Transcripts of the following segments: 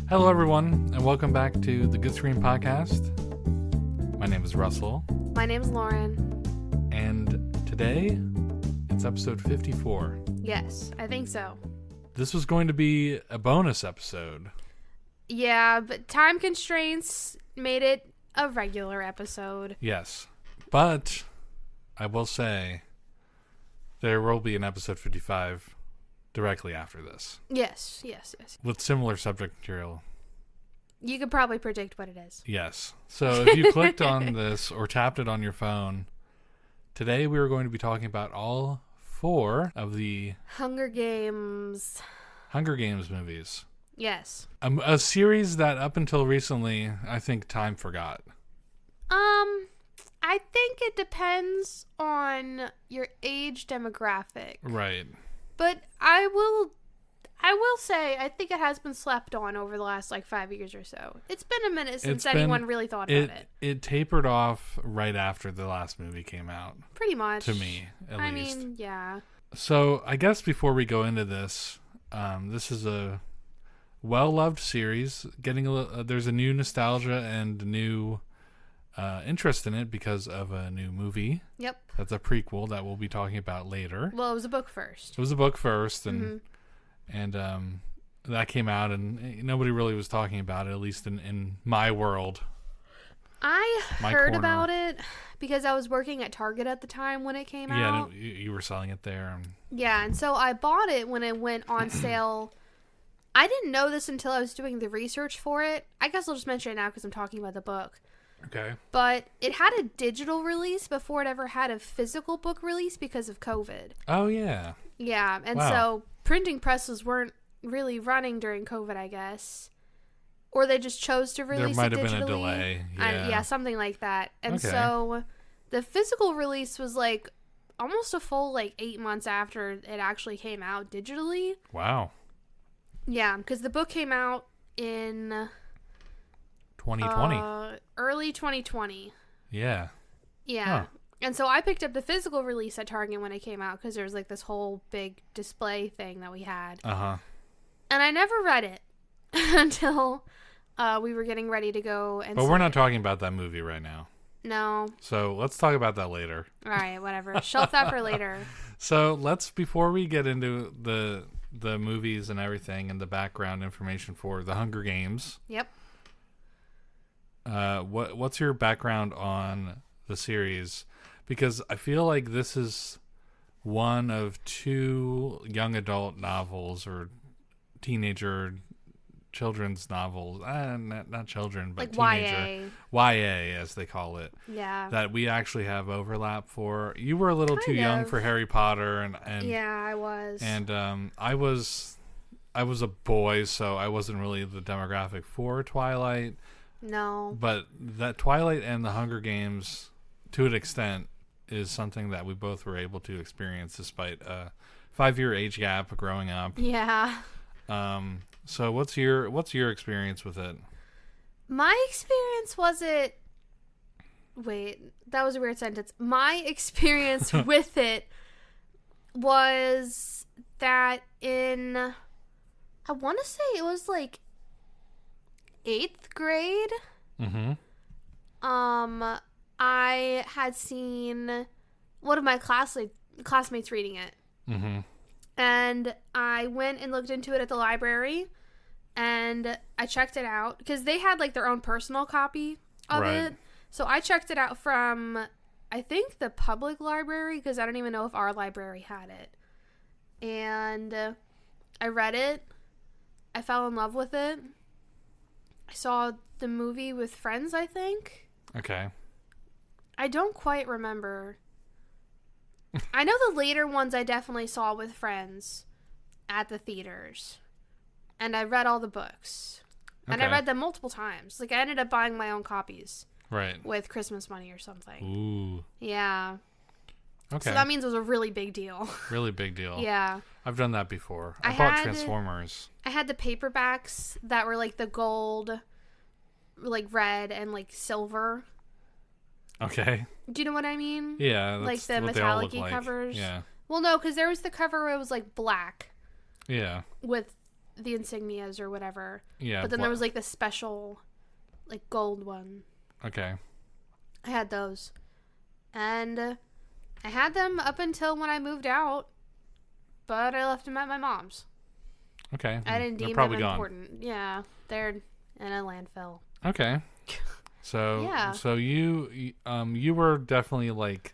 Hello, everyone, and welcome back to the Good Screen Podcast. My name is Russell. My name's Lauren. And today, it's episode 54. Yes, I think so. This was going to be a bonus episode. Yeah, but time constraints made it a regular episode. Yes, but I will say there will be an episode 55 directly after this. Yes. With similar subject material. You could probably predict what it is. Yes. So if you clicked on this or tapped it on your phone, today we are going to be talking about all 4 of the Hunger Games movies. Yes. A series that up until recently, I think time forgot. I think it depends on your age demographic. Right. But I will say I think it has been slept on over the last 5 years or so. It's been a minute since anyone really thought about it. It tapered off right after the last movie came out. Pretty much. To me, at least. I mean, yeah. So I guess before we go into this, this is a well-loved series. There's a new nostalgia and new interest in it because of a new movie. Yep. That's a prequel that we'll be talking about later. Well, it was a book first. It was a book first, and that came out, and nobody really was talking about it, at least in my world. I heard about it because I was working at Target at the time when it came out. Yeah, you were selling it there. Yeah, and so I bought it when it went on sale. I didn't know this until I was doing the research for it. I guess I'll just mention it now because I'm talking about the book. Okay. But it had a digital release before it ever had a physical book release because of COVID. Oh, yeah. Yeah, and so printing presses weren't really running during COVID, I guess. Or they just chose to release it digitally. There might have been a delay. Yeah, something like that. And so the physical release was almost a full 8 months after it actually came out digitally. Wow. Yeah, because the book came out in 2020. Early 2020. Yeah. Yeah. Huh. And so I picked up the physical release at Target when it came out because there was this whole big display thing that we had. Uh-huh. And I never read it until we were getting ready to go and But we're not talking about that movie right now. No. So let's talk about that later. All right, whatever. Shelf that for later. So before we get into the movies and everything and the background information for the Hunger Games. Yep. What's your background on the series? Because I feel like this is one of 2 young adult novels or teenager children's novels. Not children, but teenager. YA, as they call it. Yeah. That we actually have overlap for. You were a little too young for Harry Potter, and yeah, I was. And I was a boy, so I wasn't really the demographic for Twilight. No. But that Twilight and the Hunger Games, to an extent, is something that we both were able to experience despite a 5-year age gap growing up. Yeah. So what's your experience with it? My experience Wait, that was a weird sentence. My experience with it was that I want to say it was 8th grade. Mm-hmm. I had seen one of my classmates reading it. Mm-hmm. And I went and looked into it at the library, and I checked it out because they had their own personal copy of it. So I checked it out from, I think, the public library because I don't even know if our library had it. And I read it. I fell in love with it. I saw the movie with friends, I think. Okay. I don't quite remember. I know the later ones I definitely saw with friends at the theaters. And I read all the books. Okay. And I read them multiple times. I ended up buying my own copies. Right. With Christmas money or something. Ooh. Yeah. Okay. So that means it was a really big deal. Really big deal. Yeah. I've done that before. I bought Transformers. I had the paperbacks that were the gold, red and silver. Okay. Do you know what I mean? Yeah. That's the metallic-y covers. Yeah. Well, no, because there was the cover where it was black. Yeah. With the insignias or whatever. Yeah. But then there was like the special, like gold one. Okay. I had those. And I had them up until when I moved out. But I left them at my mom's. Okay. I didn't They're deem probably them gone. important. Yeah. They're in a landfill. Okay. So Yeah. so you were definitely like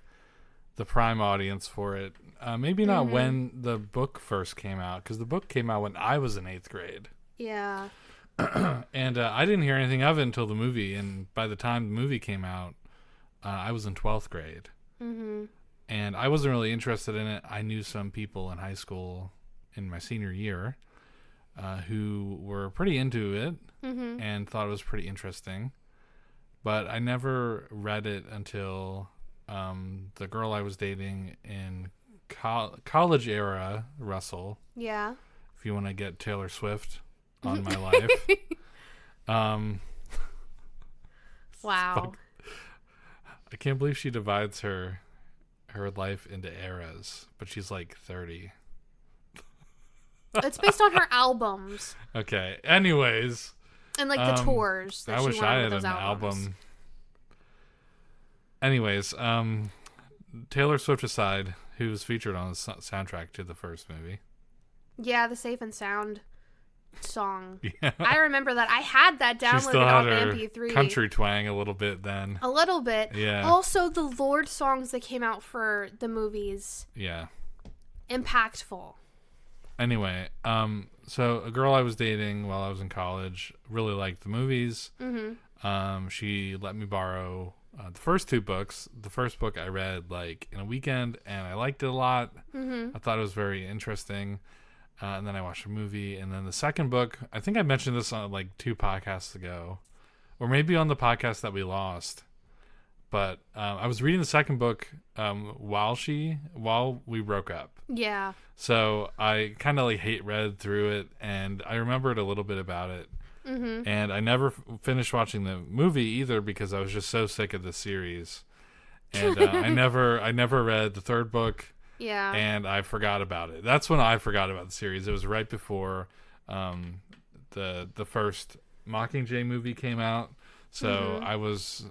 the prime audience for it. Maybe not when the book first came out, because the book came out when I was in 8th grade. Yeah. And I didn't hear anything of it until the movie. And by the time the movie came out, I was in 12th grade. Mm-hmm. And I wasn't really interested in it. I knew some people in high school in my senior year who were pretty into it and thought it was pretty interesting. But I never read it until the girl I was dating in college era, Russell. Yeah. If you want to get Taylor Swift on my life. Wow. I can't believe she divides her life into eras, but she's like 30. It's based on her albums. Okay. Anyways. And like the tours that I she wish went I on had with an those albums. album. Anyways, Taylor Swift aside, who was featured on the soundtrack to the first movie. Yeah, the Safe and Sound song. Yeah. I remember that. I had that She downloaded still on had her MP3. country twang a little bit then. A little bit. Yeah. Also, the Lorde songs that came out for the movies. Yeah. Impactful. Anyway, so a girl I was dating while I was in college really liked the movies. Mm-hmm. She let me borrow the first 2 books. The first book I read like in a weekend, and I liked it a lot. Mm-hmm. I thought it was very interesting. And then I watched a movie, and then the second book, I think I mentioned this on like 2 podcasts ago, or maybe on the podcast that we lost. But I was reading the second book while we broke up. Yeah. So I kind of like read through it, and I remembered a little bit about it. Mm-hmm. And I never finished watching the movie either because I was just so sick of the series. And I never read the third book. Yeah. And I forgot about it. That's when I forgot about the series. It was right before the first Mockingjay movie came out. So I was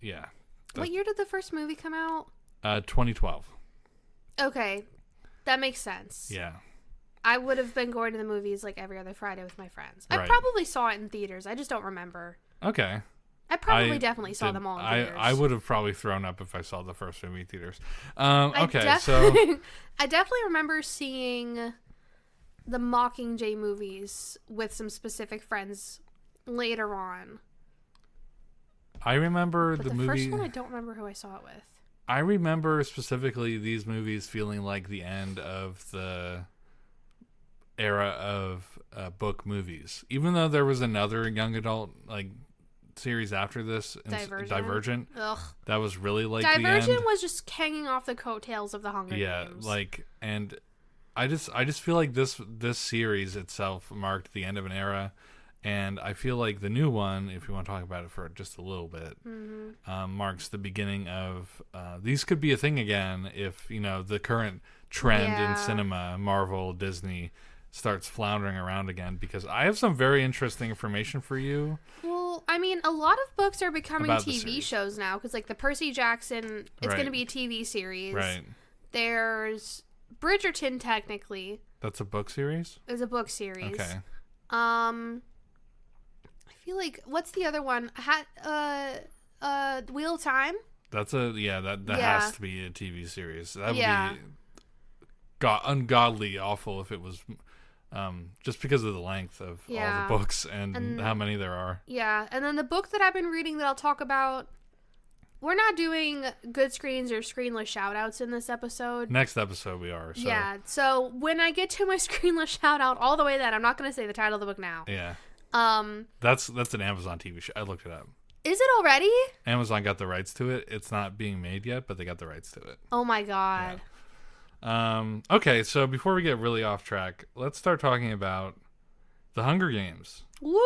yeah. What year did the first movie come out? 2012. Okay. That makes sense. Yeah. I would have been going to the movies like every other Friday with my friends. I Right. probably saw it in theaters. I just don't remember. Okay. I definitely saw them all in theaters. I would have probably thrown up if I saw the first movie in theaters. So I definitely remember seeing the Mockingjay movies with some specific friends later on. I remember But the the movie. first one, I don't remember who I saw it with. I remember specifically these movies feeling like the end of the era of book movies. Even though there was another young adult like series after this, Divergent. Ugh. That was really like Divergent the end. was just hanging off the coattails of the Hunger Games. Like, and I just feel like this series itself marked the end of an era. And I feel like the new one, if you want to talk about it for just a little bit, marks the beginning of these could be a thing again if, the current trend in cinema, Marvel, Disney, starts floundering around again. Because I have some very interesting information for you. Well, I mean, a lot of books are becoming About the TV series. shows now. Because, like, the Percy Jackson, it's Right. going to be a TV series. Right. There's Bridgerton, technically, That's a book series? is a book series. Okay. I feel like, what's the other one? Wheel of Time? That's that has to be a TV series. That would Yeah. be ungodly awful if it was just because of the length of all the books and how many there are. Yeah, and then the book that I've been reading that I'll talk about, we're not doing good screens or screenless shout-outs in this episode. Next episode we are. So. Yeah, so when I get to my screenless shout-out, all the way that I'm not going to say the title of the book now. Yeah. That's an Amazon TV show. I looked it up. Is it already? Amazon got the rights to it. It's not being made yet, but they got the rights to it. Oh my god. Yeah. Okay, so before we get really off track, let's start talking about the Hunger Games. Woo!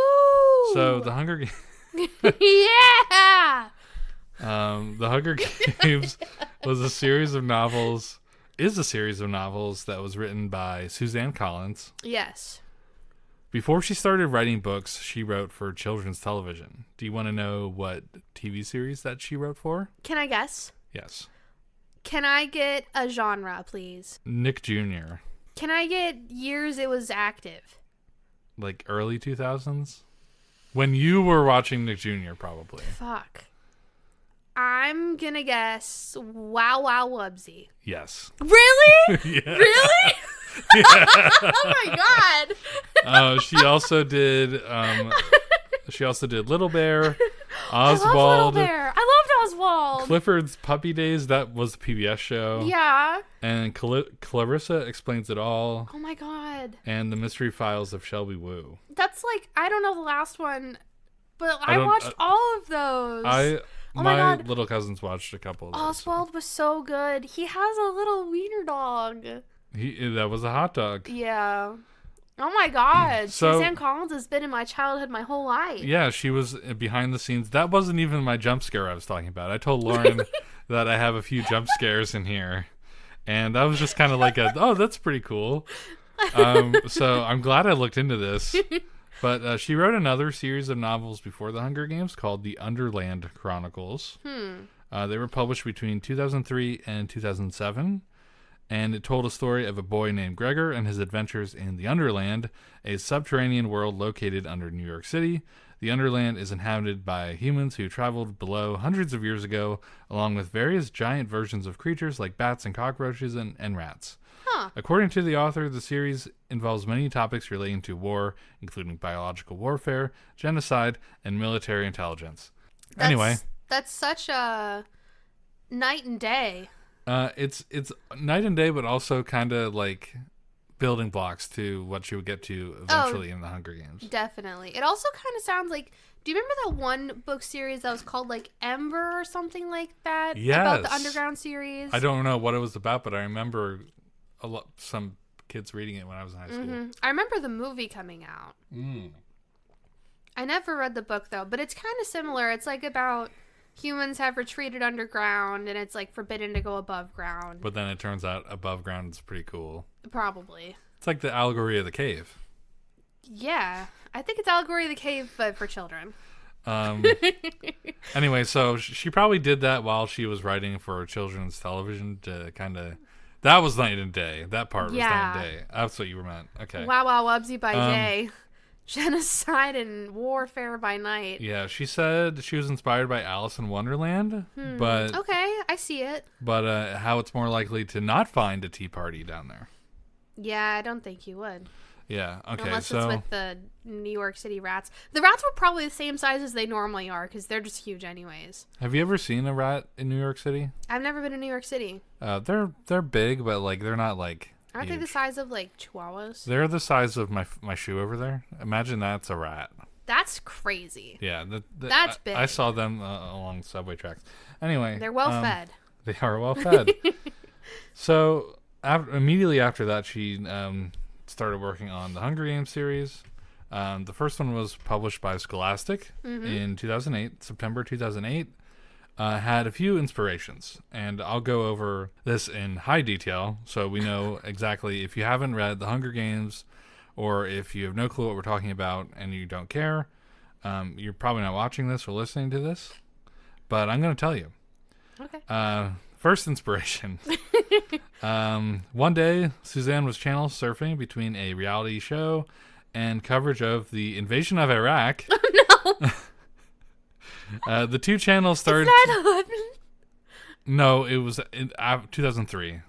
So the Hunger Games. Yeah! The Hunger Games is a series of novels that was written by Suzanne Collins. Yes. Before she started writing books, she wrote for children's television. Do you want to know what TV series that she wrote for? Can I guess? Yes. Can I get a genre, please? Nick Jr. Can I get years it was active? Like early 2000s? When you were watching Nick Jr., probably. Fuck. I'm gonna guess Wow Wow Wubsy. Yes. Really? Yeah. Really? Yeah. Oh my god. She also did Little Bear, Oswald. I love Little Bear. I loved Oswald. Clifford's Puppy Days, that was the PBS show. Yeah. And Clarissa Explains It All. Oh my god. And The Mystery Files of Shelby Woo. That's like, I don't know the last one, but I watched all of those. Oh my my God. little cousins watched a couple of those. Oswald was so good. He has a little wiener dog. That was a hot dog. Yeah. Oh my god. So- Suzanne Collins has been in my childhood my whole life. Yeah, she was behind the scenes. That wasn't even my jump scare I was talking about. I told Lauren that I have a few jump scares in here. And that was just kind of like that's pretty cool. So I'm glad I looked into this. But she wrote another series of novels before The Hunger Games called The Underland Chronicles. They were published between 2003 and 2007. And it told a story of a boy named Gregor and his adventures in the Underland, a subterranean world located under New York City. The Underland is inhabited by humans who traveled below hundreds of years ago, along with various giant versions of creatures like bats and cockroaches and rats. Huh. According to the author, the series involves many topics relating to war, including biological warfare, genocide, and military intelligence. Anyway. That's such a night and day. It's night and day, but also kind of like building blocks to what you would get to eventually in the Hunger Games. Definitely. It also kind of sounds like, do you remember that one book series that was called like Ember or something like that? Yes. About the Underground series? I don't know what it was about, but I remember some kids reading it when I was in high school. I remember the movie coming out. I never read the book though, but it's kind of similar. It's like about humans have retreated underground and it's like forbidden to go above ground. But then it turns out above ground is pretty cool. Probably. It's like the allegory of the cave. Yeah. I think it's Allegory of the Cave, but for children. Anyway, so she probably did that while she was writing for children's television to kind of... That was night and day. That part was night and day. That's what you meant. Okay. Wow Wow Wubsy by day. Genocide and warfare by night. Yeah, she said she was inspired by Alice in Wonderland, but... Okay, I see it. But how it's more likely to not find a tea party down there. Yeah, I don't think you would. Yeah, okay, Unless so... it's with the New York City rats. The rats were probably the same size as they normally are, because they're just huge anyways. Have you ever seen a rat in New York City? I've never been to New York City. They're big, but like they're not like Aren't huge. they the size of like chihuahuas? They're the size of my shoe over there. Imagine that's a rat. That's crazy. Yeah, That's big. I saw them along subway tracks. Anyway, They're well fed. They are well fed. So immediately after that, she started working on the Hunger Games series. The first one was published by Scholastic in 2008, September 2008. Had a few inspirations, and I'll go over this in high detail so we know exactly. If you haven't read The Hunger Games, or if you have no clue what we're talking about and you don't care, you're probably not watching this or listening to this, but I'm going to tell you. Okay. First inspiration. One day, Suzanne was channel surfing between a reality show and coverage of the invasion of Iraq. Oh, no. The two channels started... It's 9/11. No, it was in 2003.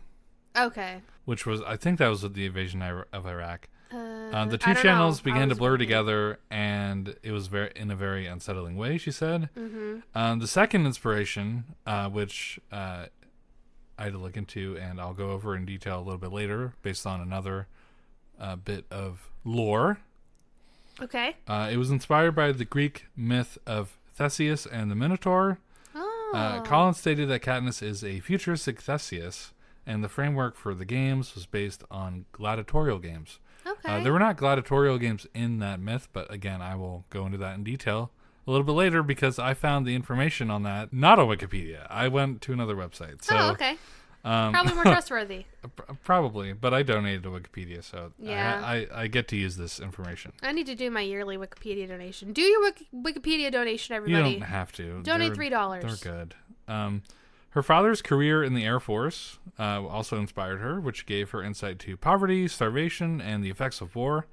Okay. Which was, I think that was the invasion of Iraq. The two I don't channels know. began to blur reading. together, and it was in a very unsettling way, she said. The second inspiration, which I had to look into, and I'll go over in detail a little bit later, based on another bit of lore. Okay. It was inspired by the Greek myth of Theseus and the Minotaur. Oh. Collins stated that Katniss is a futuristic Theseus, and the framework for the games was based on gladiatorial games. Okay. There were not gladiatorial games in that myth, but again, I will go into that in detail a little bit later because I found the information on that not on Wikipedia. I went to another website. So, oh, okay. Probably more trustworthy. Probably, but I donated to Wikipedia, so Yeah. I get to use this information. I need to do my yearly Wikipedia donation. Do your Wikipedia donation, everybody. You don't have to. Donate $3. They're good. Her father's career in the Air Force also inspired her, which gave her insight to poverty, starvation, and the effects of war.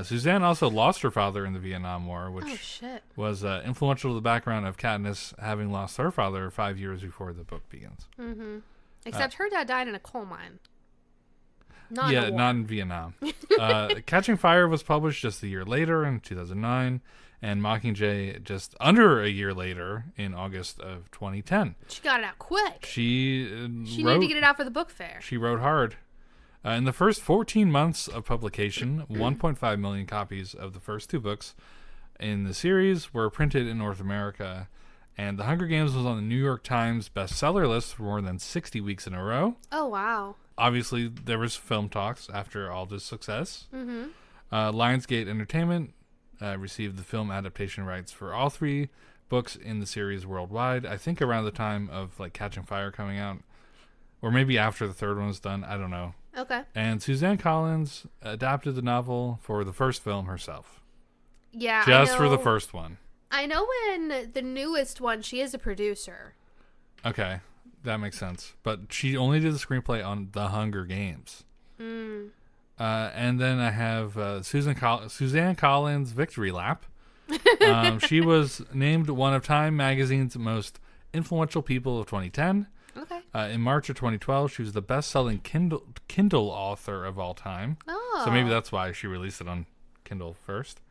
Suzanne also lost her father in the Vietnam War, which was influential to the background of Katniss having lost her father 5 years before the book begins. Mm-hmm. Except her dad died in a coal mine. Not in Vietnam. Catching Fire was published just a year later in 2009, and Mockingjay just under a year later in August of 2010. She got it out quick. She needed to get it out for the book fair. She wrote hard. In the first 14 months of publication, 1.5 million copies of the first 2 books in the series were printed in North America, and The Hunger Games was on the New York Times bestseller list for more than 60 weeks in a row. Oh, wow. Obviously, there was film talks after all this success. Mm-hmm. Lionsgate Entertainment received the film adaptation rights for all 3 books in the series worldwide. I think around the time of like Catching Fire coming out, or maybe after the 3rd one was done. I don't know. Okay. And Suzanne Collins adapted the novel for the first film herself. Yeah, just for the first one. I know in the newest one, she is a producer. Okay, that makes sense. But she only did the screenplay on The Hunger Games. Mm. And then I have Suzanne Collins' Victory Lap. She was named one of Time Magazine's most influential people of 2010. Okay. In March of 2012, she was the best-selling Kindle author of all time. Oh. So maybe that's why she released it on Kindle first.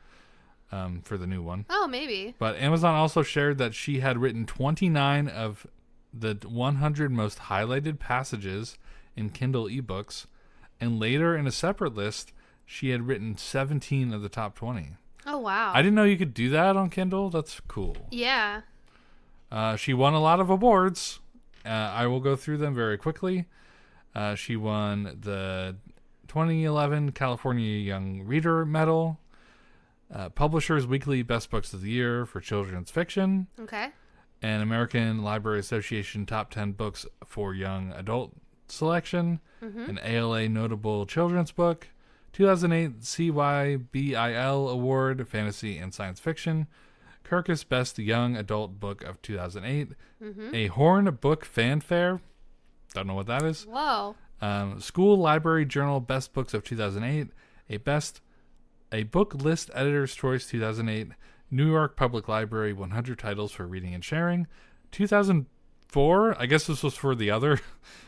For the new one. Oh, maybe. But Amazon also shared that she had written 29 of the 100 most highlighted passages in Kindle ebooks, and later in a separate list, she had written 17 of the top 20. Oh, wow. I didn't know you could do that on Kindle. That's cool. Yeah. She won a lot of awards. I will go through them very quickly. She won the 2011 California Young Reader Medal, Publishers Weekly Best Books of the Year for Children's Fiction. Okay. And American Library Association Top 10 Books for Young Adult Selection. Mm-hmm. An ALA Notable Children's Book. 2008 CYBIL Award, Fantasy and Science Fiction. Kirkus Best Young Adult Book of 2008. Mm-hmm. A Horn Book Fanfare. Don't know what that is. Whoa. School Library Journal Best Books of 2008. A Book List Editor's Choice 2008. New York Public Library 100 Titles for Reading and Sharing. 2004, I guess this was for the other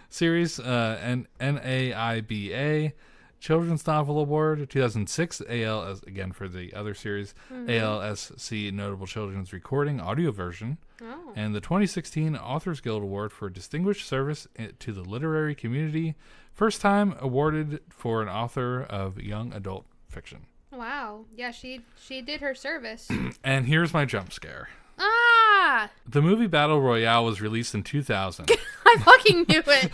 series, and NAIBA Children's Novel Award. 2006, ALS, again for the other series, Mm-hmm. ALSC Notable Children's Recording Audio Version. Oh. And the 2016 Authors Guild Award for Distinguished Service to the Literary Community. First time awarded for an author of young adult fiction. Wow. Yeah, she did her service. And here's my jump scare. Ah! The movie Battle Royale was released in 2000. I fucking knew it.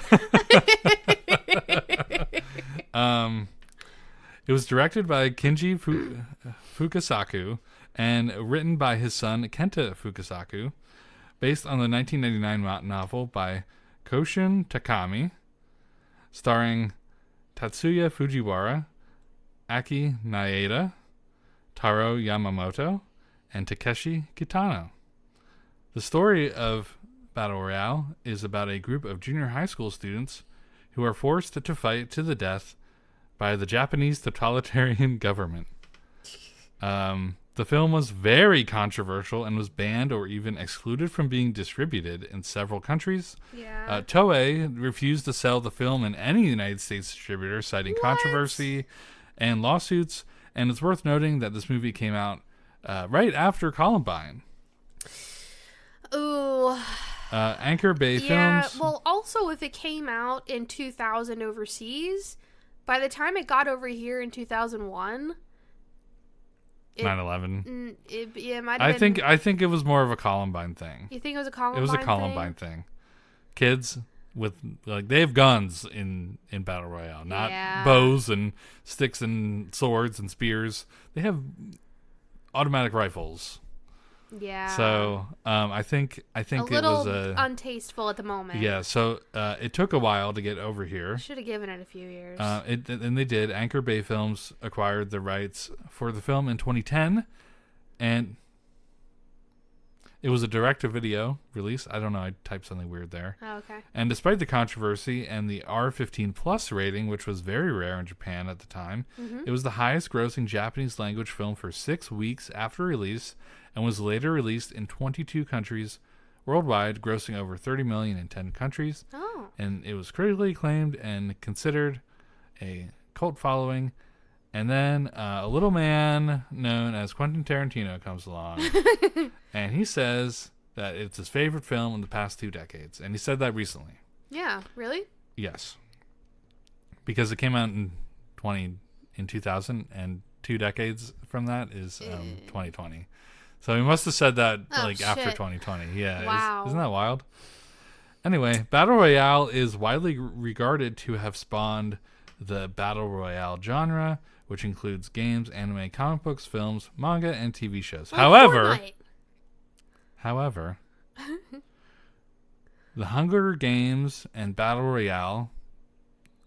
It was directed by Kenji Fukasaku and written by his son Kenta Fukasaku, based on the 1999 novel by Koshin Takami, starring Tatsuya Fujiwara, Aki Naeda, Taro Yamamoto, and Takeshi Kitano. The story of Battle Royale is about a group of junior high school students who are forced to fight to the death by the Japanese totalitarian government. The film was very controversial and was banned or even excluded from being distributed in several countries. Yeah. Toei refused to sell the film in any United States distributor, citing controversy and lawsuits. And it's worth noting that this movie came out right after Columbine. Ooh. Anchor Bay Films. Yeah, well, also, if it came out in 2000 overseas, by the time it got over here in 2001... 9/11. It might have been... I think it was more of a Columbine thing. You think it was a Columbine thing? It was a Columbine thing. Kids with, like, they have guns in Battle Royale, not bows and sticks and swords and spears. They have automatic rifles. Yeah. So I think a it little was untasteful at the moment. yeah. So it took a while to get over here. Should have given it a few years. And they did. Anchor Bay Films acquired the rights for the film in 2010, and it was a direct-to-video release. I don't know. I typed something weird there. Oh, okay. And despite the controversy and the R15 plus rating, which was very rare in Japan at the time, it was the highest-grossing Japanese-language film for 6 weeks after release, and was later released in 22 countries worldwide, grossing over 30 million in 10 countries. Oh. And it was critically acclaimed and considered a cult following. And then a little man known as Quentin Tarantino comes along, and he says that it's his favorite film in the past 2 decades. And he said that recently. Yeah, really? Yes. Because it came out in 2000, and 2 decades from that is 2020. So he must have said that after 2020. Yeah. Wow. Isn't that wild? Anyway, Battle Royale is widely regarded to have spawned the Battle Royale genre, which includes games, anime, comic books, films, manga, and TV shows. Like However, the Hunger Games and Battle Royale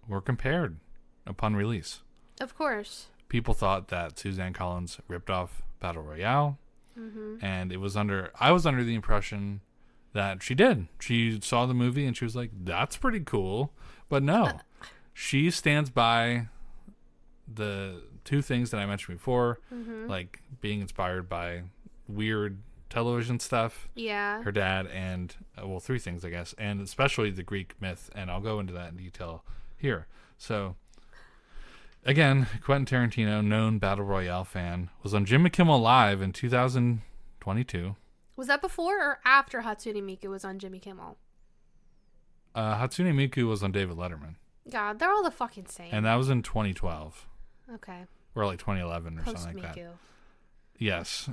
were compared upon release. Of course. People thought that Suzanne Collins ripped off Battle Royale, and I was under the impression that she did. She saw the movie and she was like, "That's pretty cool," but no, she stands by the 2 things that I mentioned before, like being inspired by weird television stuff. Yeah. Her dad and 3 things, I guess, and especially the Greek myth, and I'll go into that in detail here. So again, Quentin Tarantino, known Battle Royale fan, was on Jimmy Kimmel Live in 2022. Was that before or after Hatsune Miku was on Jimmy Kimmel? Hatsune Miku was on David Letterman. God, they're all the fucking same. And that was in 2012. Okay. Or like 2011 or Post something like Miku. that. Yes.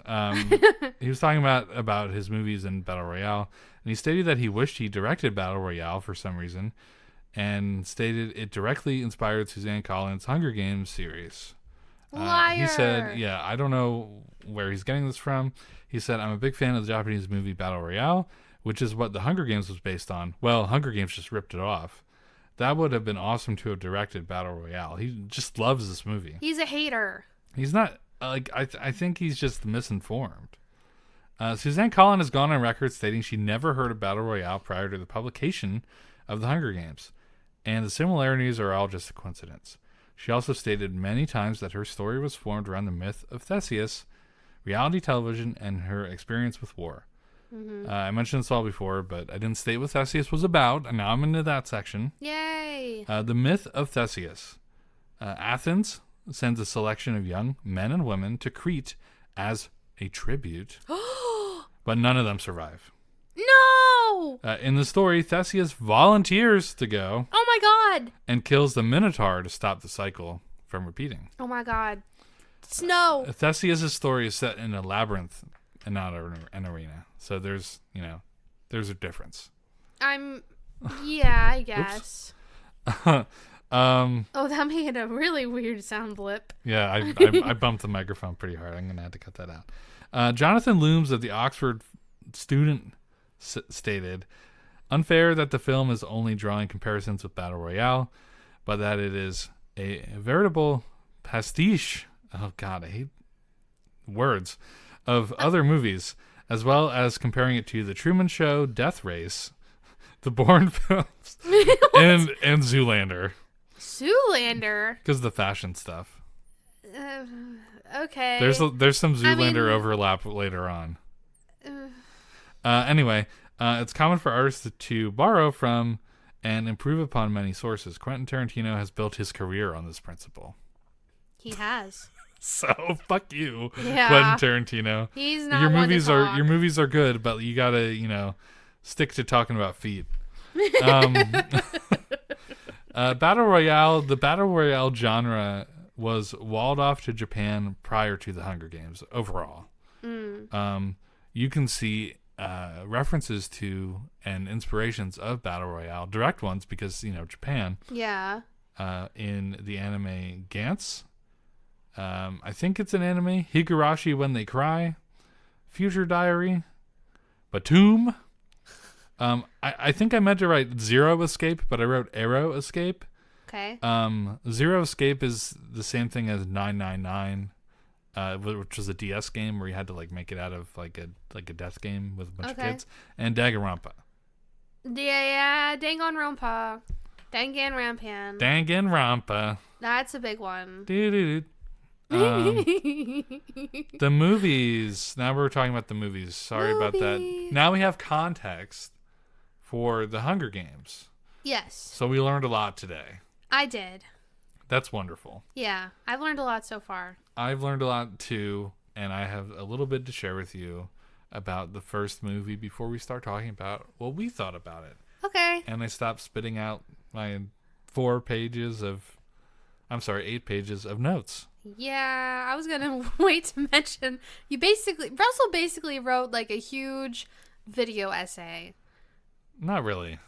He was talking about his movies in Battle Royale, and he stated that he wished he directed Battle Royale for some reason, and stated it directly inspired Suzanne Collins' Hunger Games series. Liar. He said, yeah, I don't know where he's getting this from. He said, I'm a big fan of the Japanese movie Battle Royale, which is what the Hunger Games was based on. Well, Hunger Games just ripped it off. That would have been awesome to have directed Battle Royale. He just loves this movie. He's a hater. He's not, I think he's just misinformed. Suzanne Collins has gone on record stating she never heard of Battle Royale prior to the publication of the Hunger Games, and the similarities are all just a coincidence. She also stated many times that her story was formed around the myth of Theseus, reality television, and her experience with war. I mentioned this all before, but I didn't state what Theseus was about, and now I'm into that section. Yay! The myth of Theseus. Athens sends a selection of young men and women to Crete as a tribute, but none of them survive. No! In the story, Theseus volunteers to go. Oh my god! And kills the Minotaur to stop the cycle from repeating. Oh my god. Snow! Theseus' story is set in a labyrinth and not an arena. So there's a difference. Yeah, I guess. Oh, that made a really weird sound blip. Yeah, I bumped the microphone pretty hard. I'm going to have to cut that out. Jonathan Looms of the Oxford Student stated, unfair that the film is only drawing comparisons with Battle Royale, but that it is a veritable pastiche, oh god, I hate words, of other movies, as well as comparing it to The Truman Show, Death Race, the Bourne films, and Zoolander. Zoolander? Because of the fashion stuff. Okay. There's some Zoolander overlap later on. Anyway, it's common for artists to borrow from and improve upon many sources. Quentin Tarantino has built his career on this principle. He has. So fuck you, yeah. Quentin Tarantino. He's not. Your movies are good, but you gotta stick to talking about feet. Battle Royale. The Battle Royale genre was walled off to Japan prior to the Hunger Games. Overall, you can see references to and inspirations of Battle Royale, direct ones because Japan. Yeah. In the anime Gantz. I think it's an anime. Higurashi When They Cry, Future Diary, Batum. I think I meant to write Zero Escape, but I wrote Arrow Escape. Okay. Zero Escape is the same thing as 999, which was a DS game where you had to like make it out of like a death game with a bunch of kids, and Danganronpa. Yeah, Danganronpa. Danganronpa. Danganronpa. That's a big one. Doo-doo-doo. The movies. Now we're talking about the movies. Sorry about that. Now we have context for the Hunger Games. Yes. So we learned a lot today. I did. That's wonderful. Yeah, I've learned a lot so far. I've learned a lot too, and I have a little bit to share with you about the first movie before we start talking about what we thought about it. Okay. And I stopped spitting out my 8 pages of notes. Yeah, I was gonna wait to mention Russell basically wrote like a huge video essay. Not really.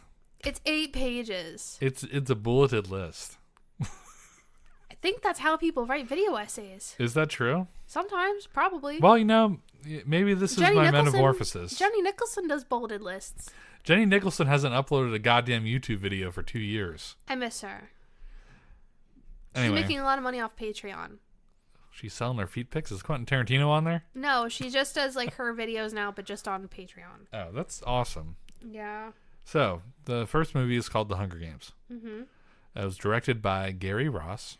It's 8 pages. It's a bulleted list. I think that's how people write video essays. Is that true? Sometimes, probably. Well, maybe this is my metamorphosis. Jenny Nicholson does bulleted lists. Jenny Nicholson hasn't uploaded a goddamn YouTube video for 2 years. I miss her. Anyway. She's making a lot of money off Patreon. She's selling her feet pics. Is Quentin Tarantino on there? No, she just does like her videos now, but just on Patreon. Oh, that's awesome. Yeah. So, the first movie is called The Hunger Games. Mm-hmm. It was directed by Gary Ross.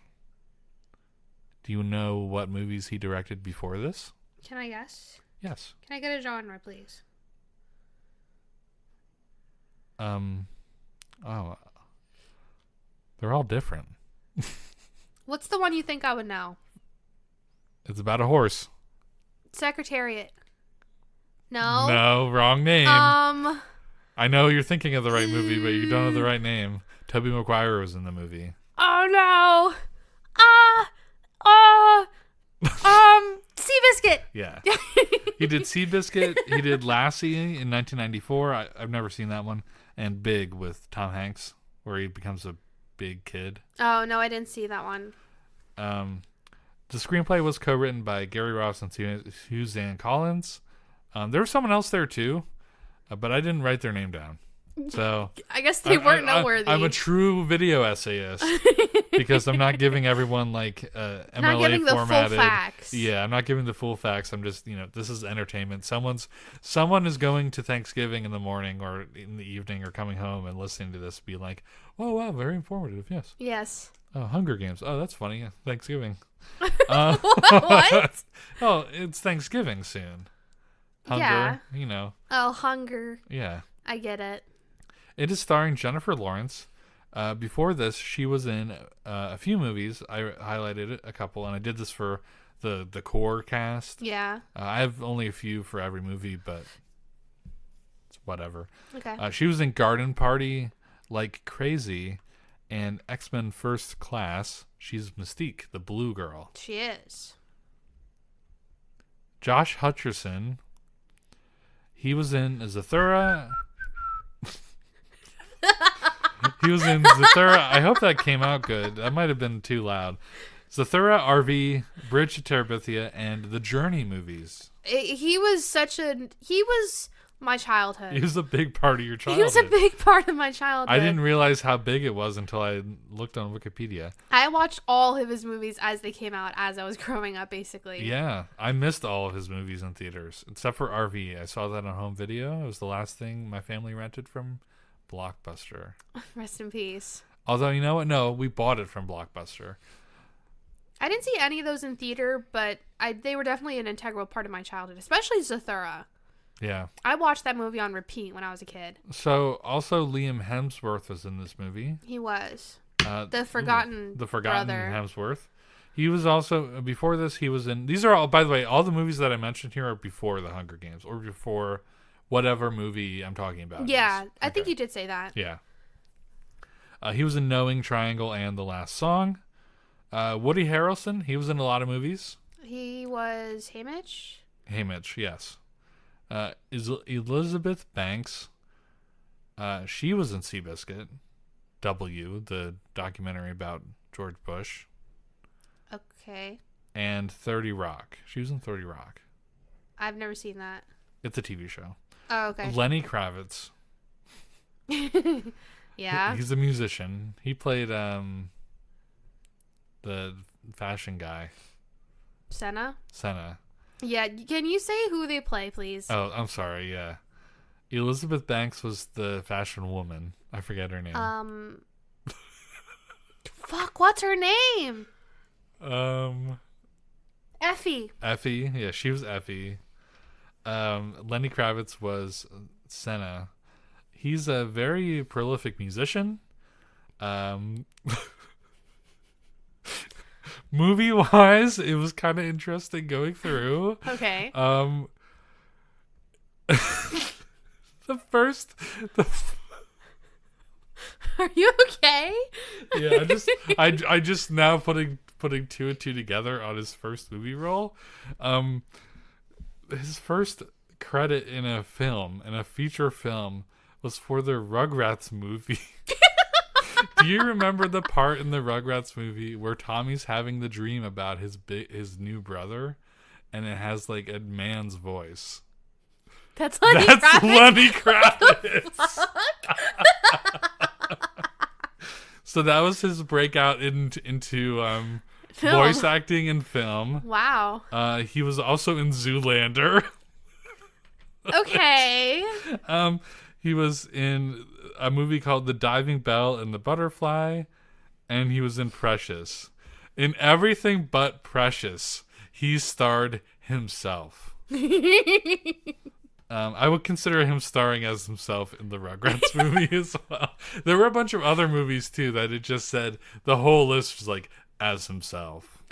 Do you know what movies he directed before this? Can I guess? Yes. Can I get a genre, please? They're all different. What's the one you think I would know? It's about a horse. Secretariat. No. No, wrong name. I know you're thinking of the right movie, but you don't know the right name. Tobey Maguire was in the movie. Oh no. Seabiscuit. Yeah. He did Seabiscuit. He did Lassie in 1994. I've never seen that one. And Big with Tom Hanks, where he becomes a big kid. Oh, no, I didn't see that one. The screenplay was co-written by Gary Ross and Suzanne Collins. There was someone else there too, but I didn't write their name down. So I guess they weren't noteworthy. I'm a true video essayist because I'm not giving everyone like MLA not giving the formatted. full facts. Yeah, I'm not giving the full facts. I'm just this is entertainment. Someone is going to Thanksgiving in the morning or in the evening or coming home and listening to this, be like, "Oh wow, very informative." Yes. Yes. Oh, Hunger Games. Oh, that's funny. Thanksgiving. What? Oh, it's Thanksgiving soon. Hunger. Yeah. Oh, hunger. Yeah. I get it. It is starring Jennifer Lawrence. Before this, she was in a few movies. I highlighted a couple, and I did this for the core cast. Yeah. I have only a few for every movie, but it's whatever. Okay. She was in Garden Party, Like Crazy, and X-Men First Class. She's Mystique, the blue girl. She is. Josh Hutcherson. He was in Zathura. He was in Zathura. I hope that came out good. That might have been too loud. Zathura, RV, Bridge to Terabithia, and the Journey movies. He was my childhood. He was a big part of your childhood. He was a big part of my childhood. I didn't realize how big it was until I looked on Wikipedia. I watched all of his movies as they came out as I was growing up, basically. Yeah, I missed all of his movies in theaters, except for RV. I saw that on home video. It was the last thing my family rented from Blockbuster. Rest in peace. Although, you know what? No, we bought it from Blockbuster. I didn't see any of those in theater, but they were definitely an integral part of my childhood, especially Zathura. Yeah. I watched that movie on repeat when I was a kid. So, also Liam Hemsworth was in this movie. He was. The forgotten brother. Hemsworth. He was also, before this, he was in, these are all, by the way, all the movies that I mentioned here are before The Hunger Games, or before whatever movie I'm talking about. Yeah, I think you did say that. Yeah. He was in Knowing, Triangle, and The Last Song. Woody Harrelson, he was in a lot of movies. He was Haymitch? Haymitch, yes. Is Elizabeth Banks. She was in Seabiscuit. W, the documentary about George Bush. Okay. And 30 Rock. She was in 30 Rock. I've never seen that. It's a TV show. Oh, okay. Lenny Kravitz. Yeah. He's a musician. He played the fashion guy. Senna? Senna. Yeah. Can you say who they play, please? Oh, I'm sorry. Yeah. Elizabeth Banks was the fashion woman. I forget her name. Fuck, what's her name? Effie. Effie. Yeah, she was Effie. Lenny Kravitz was Senna. He's a very prolific musician. Movie-wise, it was kind of interesting going through. Okay. Are you okay? Yeah, I just now putting two and two together on his first movie role. His first credit in a feature film, was for the Rugrats movie. Do you remember the part in the Rugrats movie where Tommy's having the dream about his new brother, and it has like a man's voice? That's Lenny Kravitz. So that was his breakout into voice acting in film. Wow. He was also in Zoolander. Okay. He was in a movie called The Diving Bell and the Butterfly, and he was in Precious. In everything but Precious, he starred himself. I would consider him starring as himself in the Rugrats movie as well. There were a bunch of other movies too that it just said the whole list was like as himself.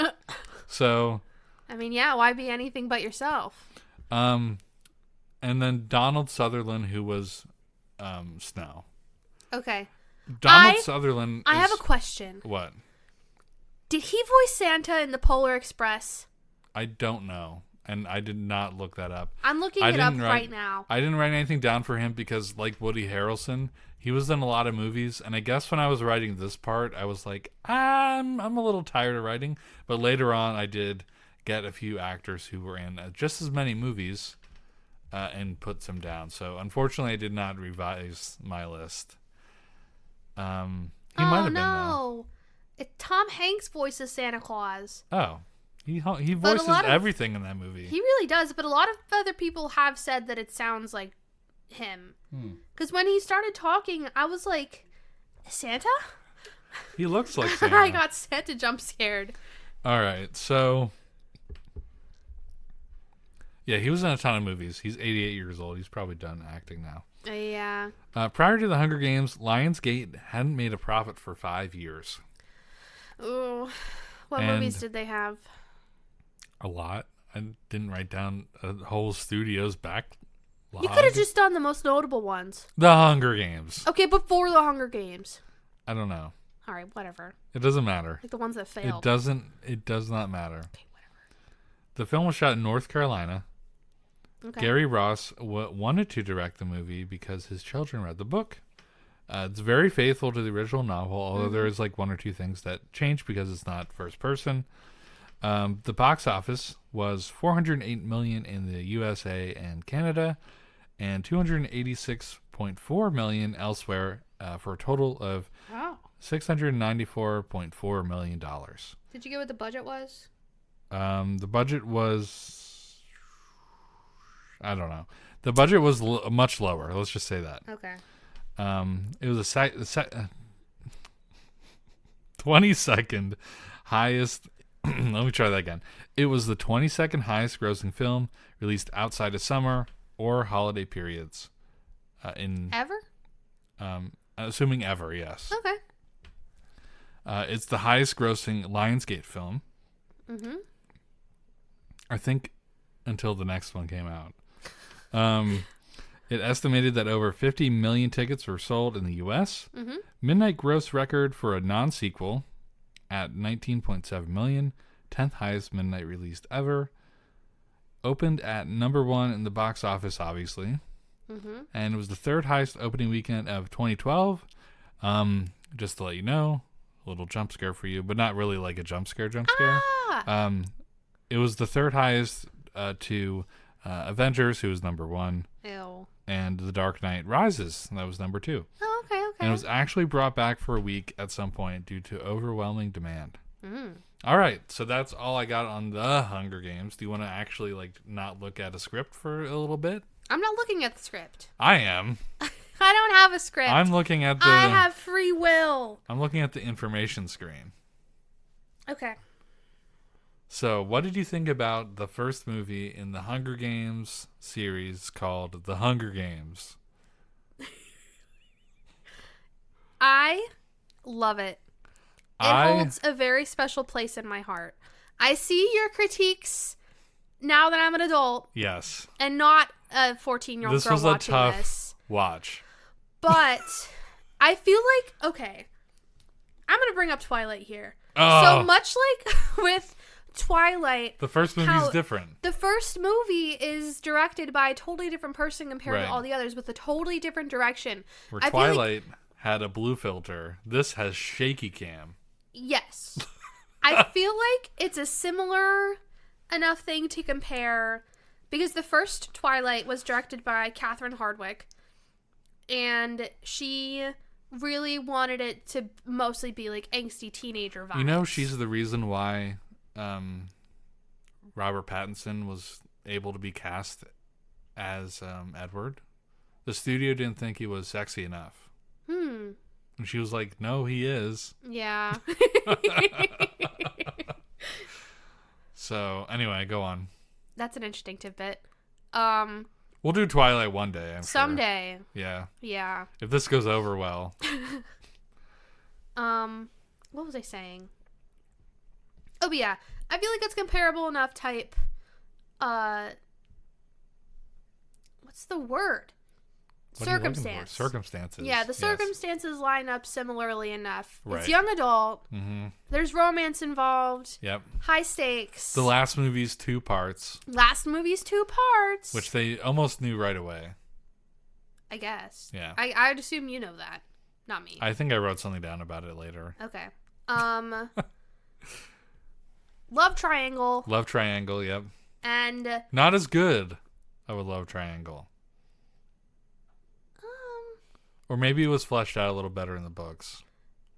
So, I mean, yeah, why be anything but yourself? And then Donald Sutherland, who was Snow. Okay. Donald Sutherland. I have a question. What? Did he voice Santa in the Polar Express? I don't know. And I did not look that up. I'm looking it up right now. I didn't write anything down for him because, like Woody Harrelson, he was in a lot of movies. And I guess when I was writing this part, I was like, I'm a little tired of writing. But later on, I did get a few actors who were in just as many movies and put some down. So, unfortunately, I did not revise my list. He might have been, though. Tom Hanks voices Santa Claus. Oh. He voices everything in that movie. He really does, but a lot of other people have said that it sounds like him. Because when he started talking, I was like, Santa? He looks like Santa. I got Santa jump scared. All right, so... Yeah, he was in a ton of movies. He's 88 years old. He's probably done acting now. Yeah. Prior to The Hunger Games, Lionsgate hadn't made a profit for 5 years. Ooh. What movies did they have? A lot. I didn't write down a whole studio's backlog. You could have just done the most notable ones. The Hunger Games. Okay, before The Hunger Games. I don't know. All right, whatever. It doesn't matter. Like the ones that failed. It does not matter. Okay, whatever. The film was shot in North Carolina. Okay. Gary Ross wanted to direct the movie because his children read the book. It's very faithful to the original novel, although there is like one or two things that change because it's not first person. The box office was $408 million in the USA and Canada, and $286.4 million elsewhere, for a total of $694.4 million. Did you get what the budget was? The budget was, I don't know. The budget was much lower. Let's just say that. Okay. It was a 22nd highest. Let me try that again. It was the 22nd highest grossing film released outside of summer or holiday periods. Ever? Assuming ever, yes. Okay. It's the highest grossing Lionsgate film. Mm-hmm. I think until the next one came out. It estimated that over 50 million tickets were sold in the U.S. Mm-hmm. Midnight gross record for a non-sequel at 19.7 million, 10th highest midnight released ever. Opened at number 1 in the box office, obviously. Mm-hmm. And it was the third highest opening weekend of 2012. Just to let you know, a little jump scare for you, but not really like a jump scare. Ah! It was the third highest to Avengers, who was number 1. Ew. And The Dark Knight Rises, that was number 2. Oh, okay. And it was actually brought back for a week at some point due to overwhelming demand. Mm. All right, so that's all I got on the Hunger Games. Do you want to actually not look at a script for a little bit? I'm not looking at the script. I am. I don't have a script. I'm looking at the. I have free will. I'm looking at the information screen. Okay. So, what did you think about the first movie in the Hunger Games series called The Hunger Games? I love it. It holds a very special place in my heart. I see your critiques now that I'm an adult. Yes. And not a 14-year-old girl watching this. This was a tough watch. But I feel like, okay, I'm going to bring up Twilight here. Oh. So much like with Twilight. The first movie is different. The first movie is directed by a totally different person compared to all the others with a totally different direction. Where Twilight had a blue filter. This has shaky cam. Yes. I feel like it's a similar enough thing to compare because the first Twilight was directed by Catherine Hardwicke and she really wanted it to mostly be like angsty teenager vibes. You know, she's the reason why Robert Pattinson was able to be cast as Edward. The studio didn't think he was sexy enough. And she was like, no, he is. Yeah. So, anyway, go on. That's an interesting tidbit. We'll do Twilight one day, I'm someday. sure. Yeah. Yeah. If this goes over well. What was I saying? Oh, but yeah. I feel like it's comparable enough type, what's the word? Circumstance. Circumstances. Yeah, the circumstances line up similarly enough. Right. It's young adult. Mm-hmm. There's romance involved. Yep. High stakes. The last movie's 2 parts. Last movie's 2 parts. Which they almost knew right away. I guess. Yeah. I'd assume you know that. Not me. I think I wrote something down about it later. Okay. Love triangle. Love triangle, yep. And not as good of a love triangle. Or maybe it was fleshed out a little better in the books.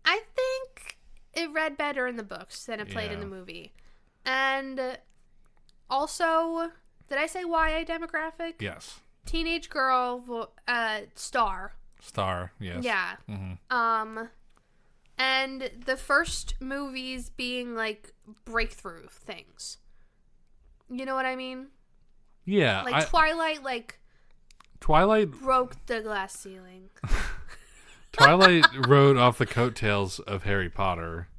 I think it read better in the books than it played in the movie. And also, did I say YA demographic? Yes. Teenage girl, star. Star, yes. Yeah. Mm-hmm. And the first movies being like breakthrough things. You know what I mean? Yeah. Like Twilight, broke the glass ceiling. Twilight rode off the coattails of Harry Potter.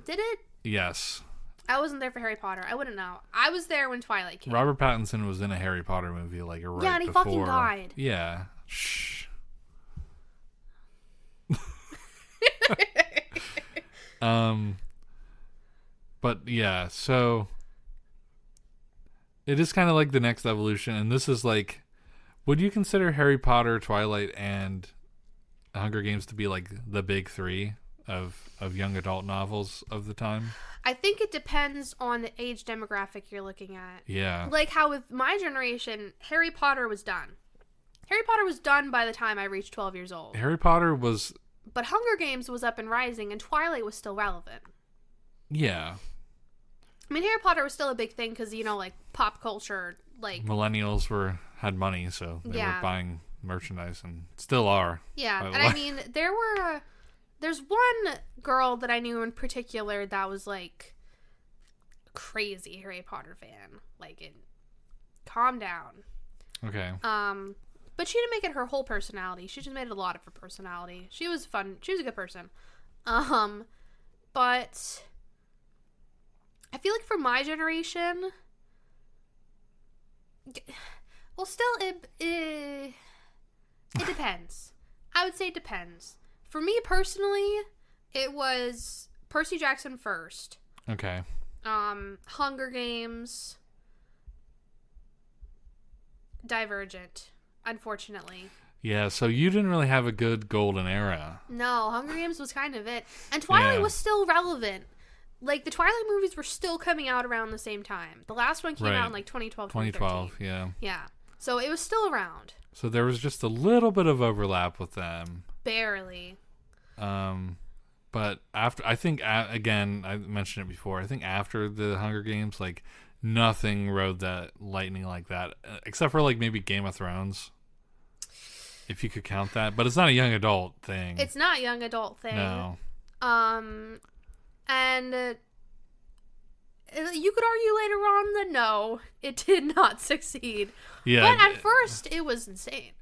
Did it? Yes. I wasn't there for Harry Potter. I wouldn't know. I was there when Twilight came. Robert Pattinson was in a Harry Potter movie right before. Yeah, and he fucking died. Yeah. Shh. But yeah, so it is kind of like the next evolution, and this is like, would you consider Harry Potter, Twilight, and Hunger Games to be like the big 3 of young adult novels of the time? I think it depends on the age demographic you're looking at. Yeah. Like how with my generation, Harry Potter was done. Harry Potter was done by the time I reached 12 years old. Harry Potter was... But Hunger Games was up and rising, and Twilight was still relevant. Yeah. I mean, Harry Potter was still a big thing because, you know, like, pop culture, like... Millennials had money, so they were buying merchandise, and still are. Yeah, and I mean, there's one girl that I knew in particular that was, like, crazy Harry Potter fan. Like, calm down. Okay. But she didn't make it her whole personality. She just made it a lot of her personality. She was fun. She was a good person. But I feel like for my generation, well, still, it depends. I would say it depends. For me personally, it was Percy Jackson first. Okay. Hunger Games, Divergent. Unfortunately. Yeah, so you didn't really have a good golden era. No, Hunger Games was kind of it. And Twilight was still relevant. like, the Twilight movies were still coming out around the same time. The last one came out in, like, 2012, 2012, yeah. Yeah. So it was still around. So there was just a little bit of overlap with them. Barely. But after, I think, again, I mentioned it before, I think after the Hunger Games, like, nothing rode that lightning like that, except for, like, maybe Game of Thrones. If you could count that. But it's not a young adult thing. It's not a young adult thing. No. And you could argue later on that no, it did not succeed. Yeah. But at first, it was insane.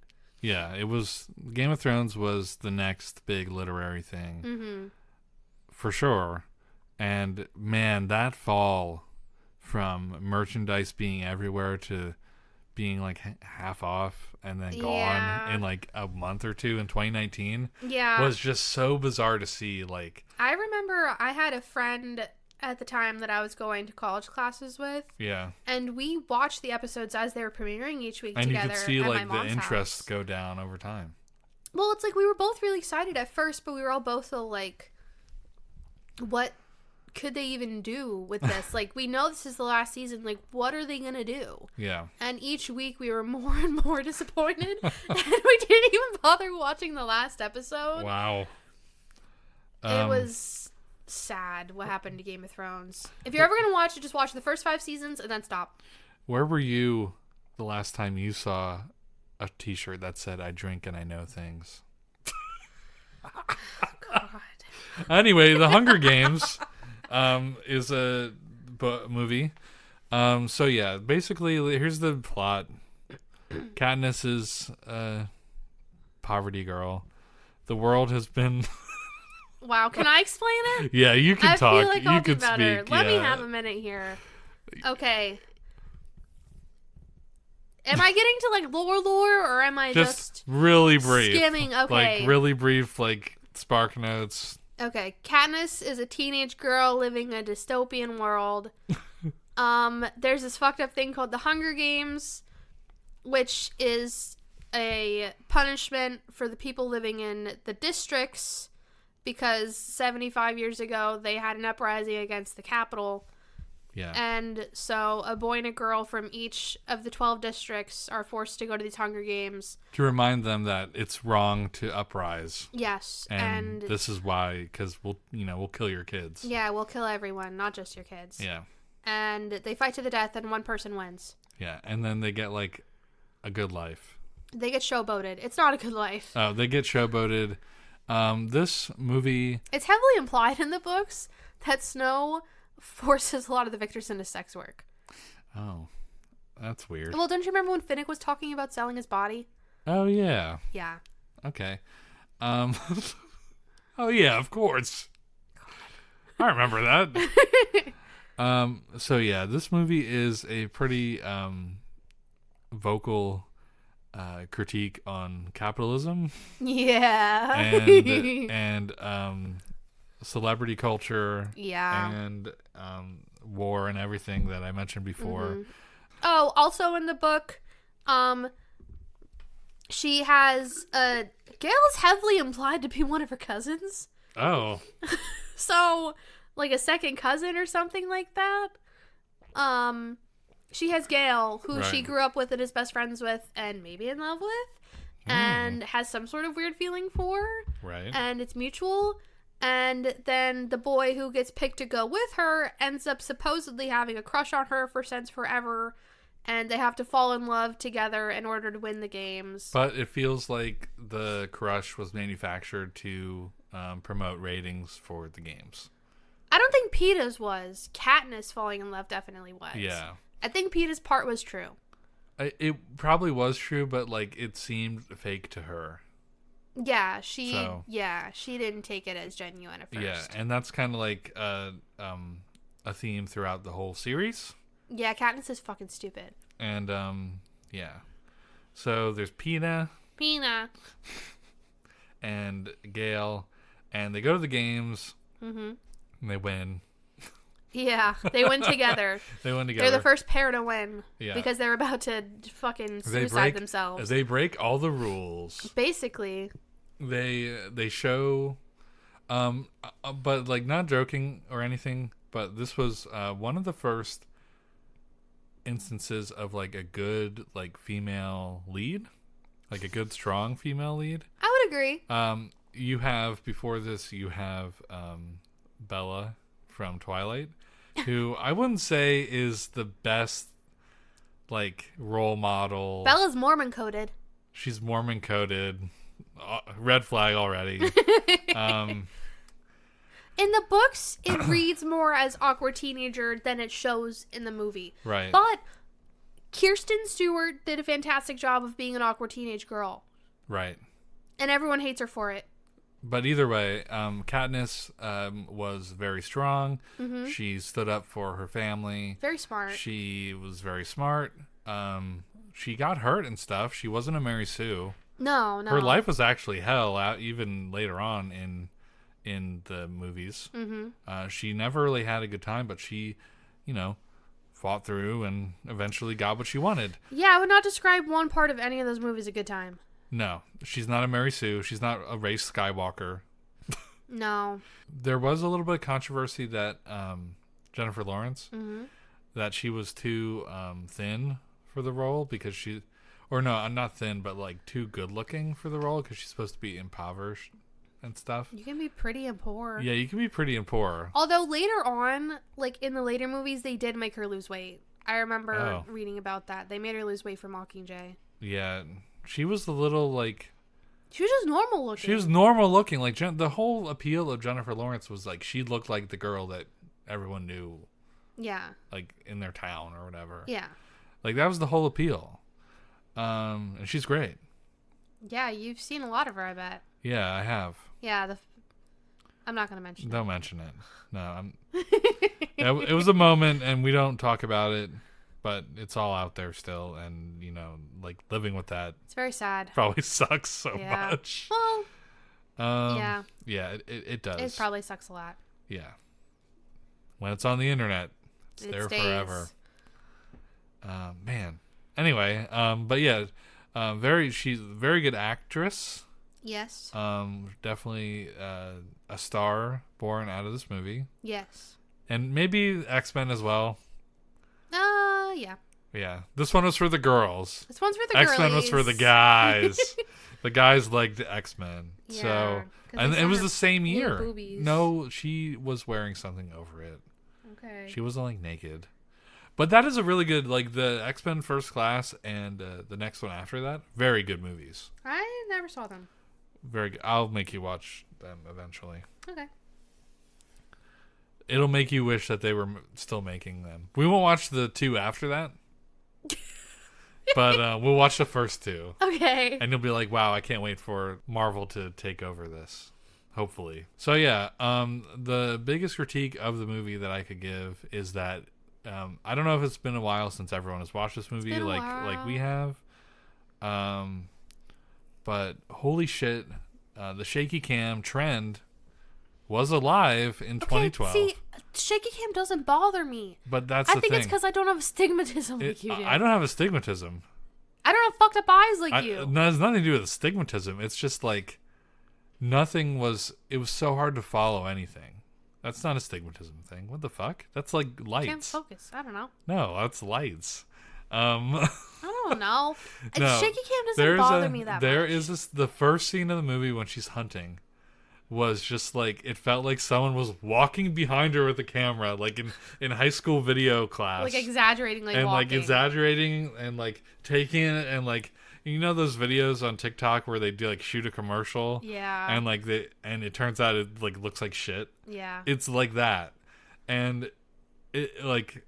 Yeah, it was. Game of Thrones was the next big literary thing. Mm-hmm. For sure. And, man, that fall from merchandise being everywhere to being, like, half off and then gone in, like, a month or two in 2019 was just so bizarre to see. Like, I remember I had a friend at the time that I was going to college classes with. Yeah. And we watched the episodes as they were premiering each week and together. And you could see, like, the interest house. go down over time. Well, it's like we were both really excited at first, but we were all both so, like, what could they even do with this? Like, we know this is the last season. Like, what are they going to do? Yeah. And each week we were more and more disappointed. And we didn't even bother watching the last episode. Wow. It was sad what happened to Game of Thrones. If you're ever going to watch it, just watch the first 5 seasons and then stop. Where were you the last time you saw a t-shirt that said, "I drink and I know things"? God. Anyway, The Hunger Games is a movie. So yeah, basically, here's the plot. Katniss is a poverty girl. The world has been... Wow, can I explain it? Yeah, you can talk. I feel like I'll you do can better. speak. Let me yeah. have a minute here. Okay. Am I getting to, like, lore, or am I just really brief? skimming? Okay. Like, really brief, like, spark notes. Okay. Katniss is a teenage girl living in a dystopian world. There's this fucked up thing called the Hunger Games, which is a punishment for the people living in the districts, because 75 years ago they had an uprising against the capital. Yeah. And so a boy and a girl from each of the 12 districts are forced to go to these Hunger Games. To remind them that it's wrong to uprise. Yes. And this is why, because we'll kill your kids. Yeah, we'll kill everyone, not just your kids. Yeah. And they fight to the death and one person wins. Yeah, and then they get, like, a good life. They get showboated. It's not a good life. Oh, they get showboated. This movie... It's heavily implied in the books that Snow forces a lot of the victors into sex work. Oh, that's weird. Well, don't you remember when Finnick was talking about selling his body? Oh, yeah. Yeah. Okay. Oh, yeah, of course. I remember that. So, yeah, this movie is a pretty vocal critique on capitalism. Yeah. and celebrity culture. Yeah. And war and everything that I mentioned before. Mm-hmm. Oh, also in the book, she has Gale is heavily implied to be one of her cousins. Oh. So, like a second cousin or something like that. She has Gale, who she grew up with and is best friends with and maybe in love with, and has some sort of weird feeling for. Right. And it's mutual. And then the boy who gets picked to go with her ends up supposedly having a crush on her since forever. And they have to fall in love together in order to win the games. But it feels like the crush was manufactured to promote ratings for the games. I don't think Peeta's was. Katniss falling in love definitely was. Yeah. I think Peeta's part was true. It probably was true, but, like, it seemed fake to her. Yeah, she didn't take it as genuine at first. Yeah, and that's kind of like a theme throughout the whole series. Yeah, Katniss is fucking stupid. And, yeah. So there's Peeta. And Gale. And they go to the games. Mm-hmm. And they win. Yeah, they win together. They win together. They're the first pair to win. Yeah. Because they're about to fucking suicide themselves. They break all the rules. Basically. They show, but, like, not joking or anything, but this was one of the first instances of like a good like female lead, like a good strong female lead. I would agree. You have before this, you have Bella from Twilight, who I wouldn't say is the best like role model. Bella's Mormon coded. She's Mormon coded. Red flag already. In the books, it reads more as awkward teenager than it shows in the movie. Right. But Kirsten Stewart did a fantastic job of being an awkward teenage girl. Right. And everyone hates her for it. But either way, Katniss was very strong. Mm-hmm. She stood up for her family. Very smart. She was very smart. She got hurt and stuff. She wasn't a Mary Sue. No. Her life was actually hell out even later on in the movies. Mm-hmm. She never really had a good time, but she, fought through and eventually got what she wanted. Yeah, I would not describe one part of any of those movies a good time. No, she's not a Mary Sue. She's not a Rey Skywalker. No. There was a little bit of controversy that Jennifer Lawrence, mm-hmm. that she was too thin for the role because not thin, but like too good looking for the role because she's supposed to be impoverished and stuff. You can be pretty and poor. Yeah, you can be pretty and poor. Although later on, like in the later movies, they did make her lose weight. I remember reading about that. They made her lose weight for Mockingjay. Yeah, she was a little like... She was just normal looking. She was normal looking. Like the whole appeal of Jennifer Lawrence was like she looked like the girl that everyone knew. Yeah. Like in their town or whatever. Yeah. Like that was the whole appeal. And she's great. Yeah, you've seen a lot of her, I bet. Yeah, I have. Yeah, I'm not going to mention it. Don't mention it. No, it was a moment, and we don't talk about it, but it's all out there still, and, like, living with that... It's very sad. Probably sucks so much. Well, yeah. Yeah, it does. It probably sucks a lot. Yeah. When it's on the internet, it's there stays. Forever. Man. Anyway, but yeah, she's a very good actress. Yes. Definitely a star born out of this movie. Yes. And maybe X-Men as well. Yeah. Yeah. This one was for the girls. This one's for the X-Men was for the guys. The guys liked X-Men. Yeah, so, and it was the same year. No, she was wearing something over it. Okay. She wasn't like naked. But that is a really good, like the X-Men First Class and the next one after that. Very good movies. I never saw them. Very good. I'll make you watch them eventually. Okay. It'll make you wish that they were still making them. We won't watch the two after that. But we'll watch the first two. Okay. And you'll be like, wow, I can't wait for Marvel to take over this. Hopefully. So yeah, the biggest critique of the movie that I could give is that I don't know if it's been a while since everyone has watched this movie like we have. But holy shit, the shaky cam trend was alive in 2012. See, shaky cam doesn't bother me. But that's the thing. I think it's because I don't have astigmatism like you do. I don't have astigmatism. I don't have fucked up eyes like you. No, it has nothing to do with astigmatism. It's just like it was so hard to follow anything. That's not a astigmatism thing. What the fuck? That's like lights. Can't focus. I don't know. No, that's lights. I don't know. No, shaky cam doesn't bother me that much. There is the first scene of the movie when she's hunting was just like, it felt like someone was walking behind her with a camera, like in high school video class. Like exaggerating, like and walking. like exaggerating and like taking it and like, those videos on TikTok where they do like shoot a commercial? Yeah. And like it turns out it like looks like shit. Yeah. It's like that. And it like,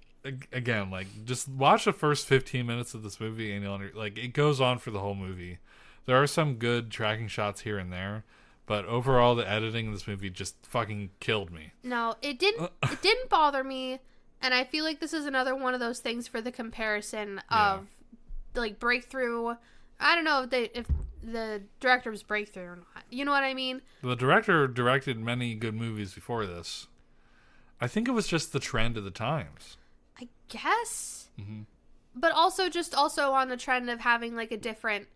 again, like just watch the first 15 minutes of this movie and it goes on for the whole movie. There are some good tracking shots here and there, but overall the editing of this movie just fucking killed me. No, it didn't bother me, and I feel like this is another one of those things for the comparison of like Breakthrough. I don't know if the director was Breakthrough or not. You know what I mean? The director directed many good movies before this. I think it was just the trend of the times. I guess. Mm-hmm. But also on the trend of having like a different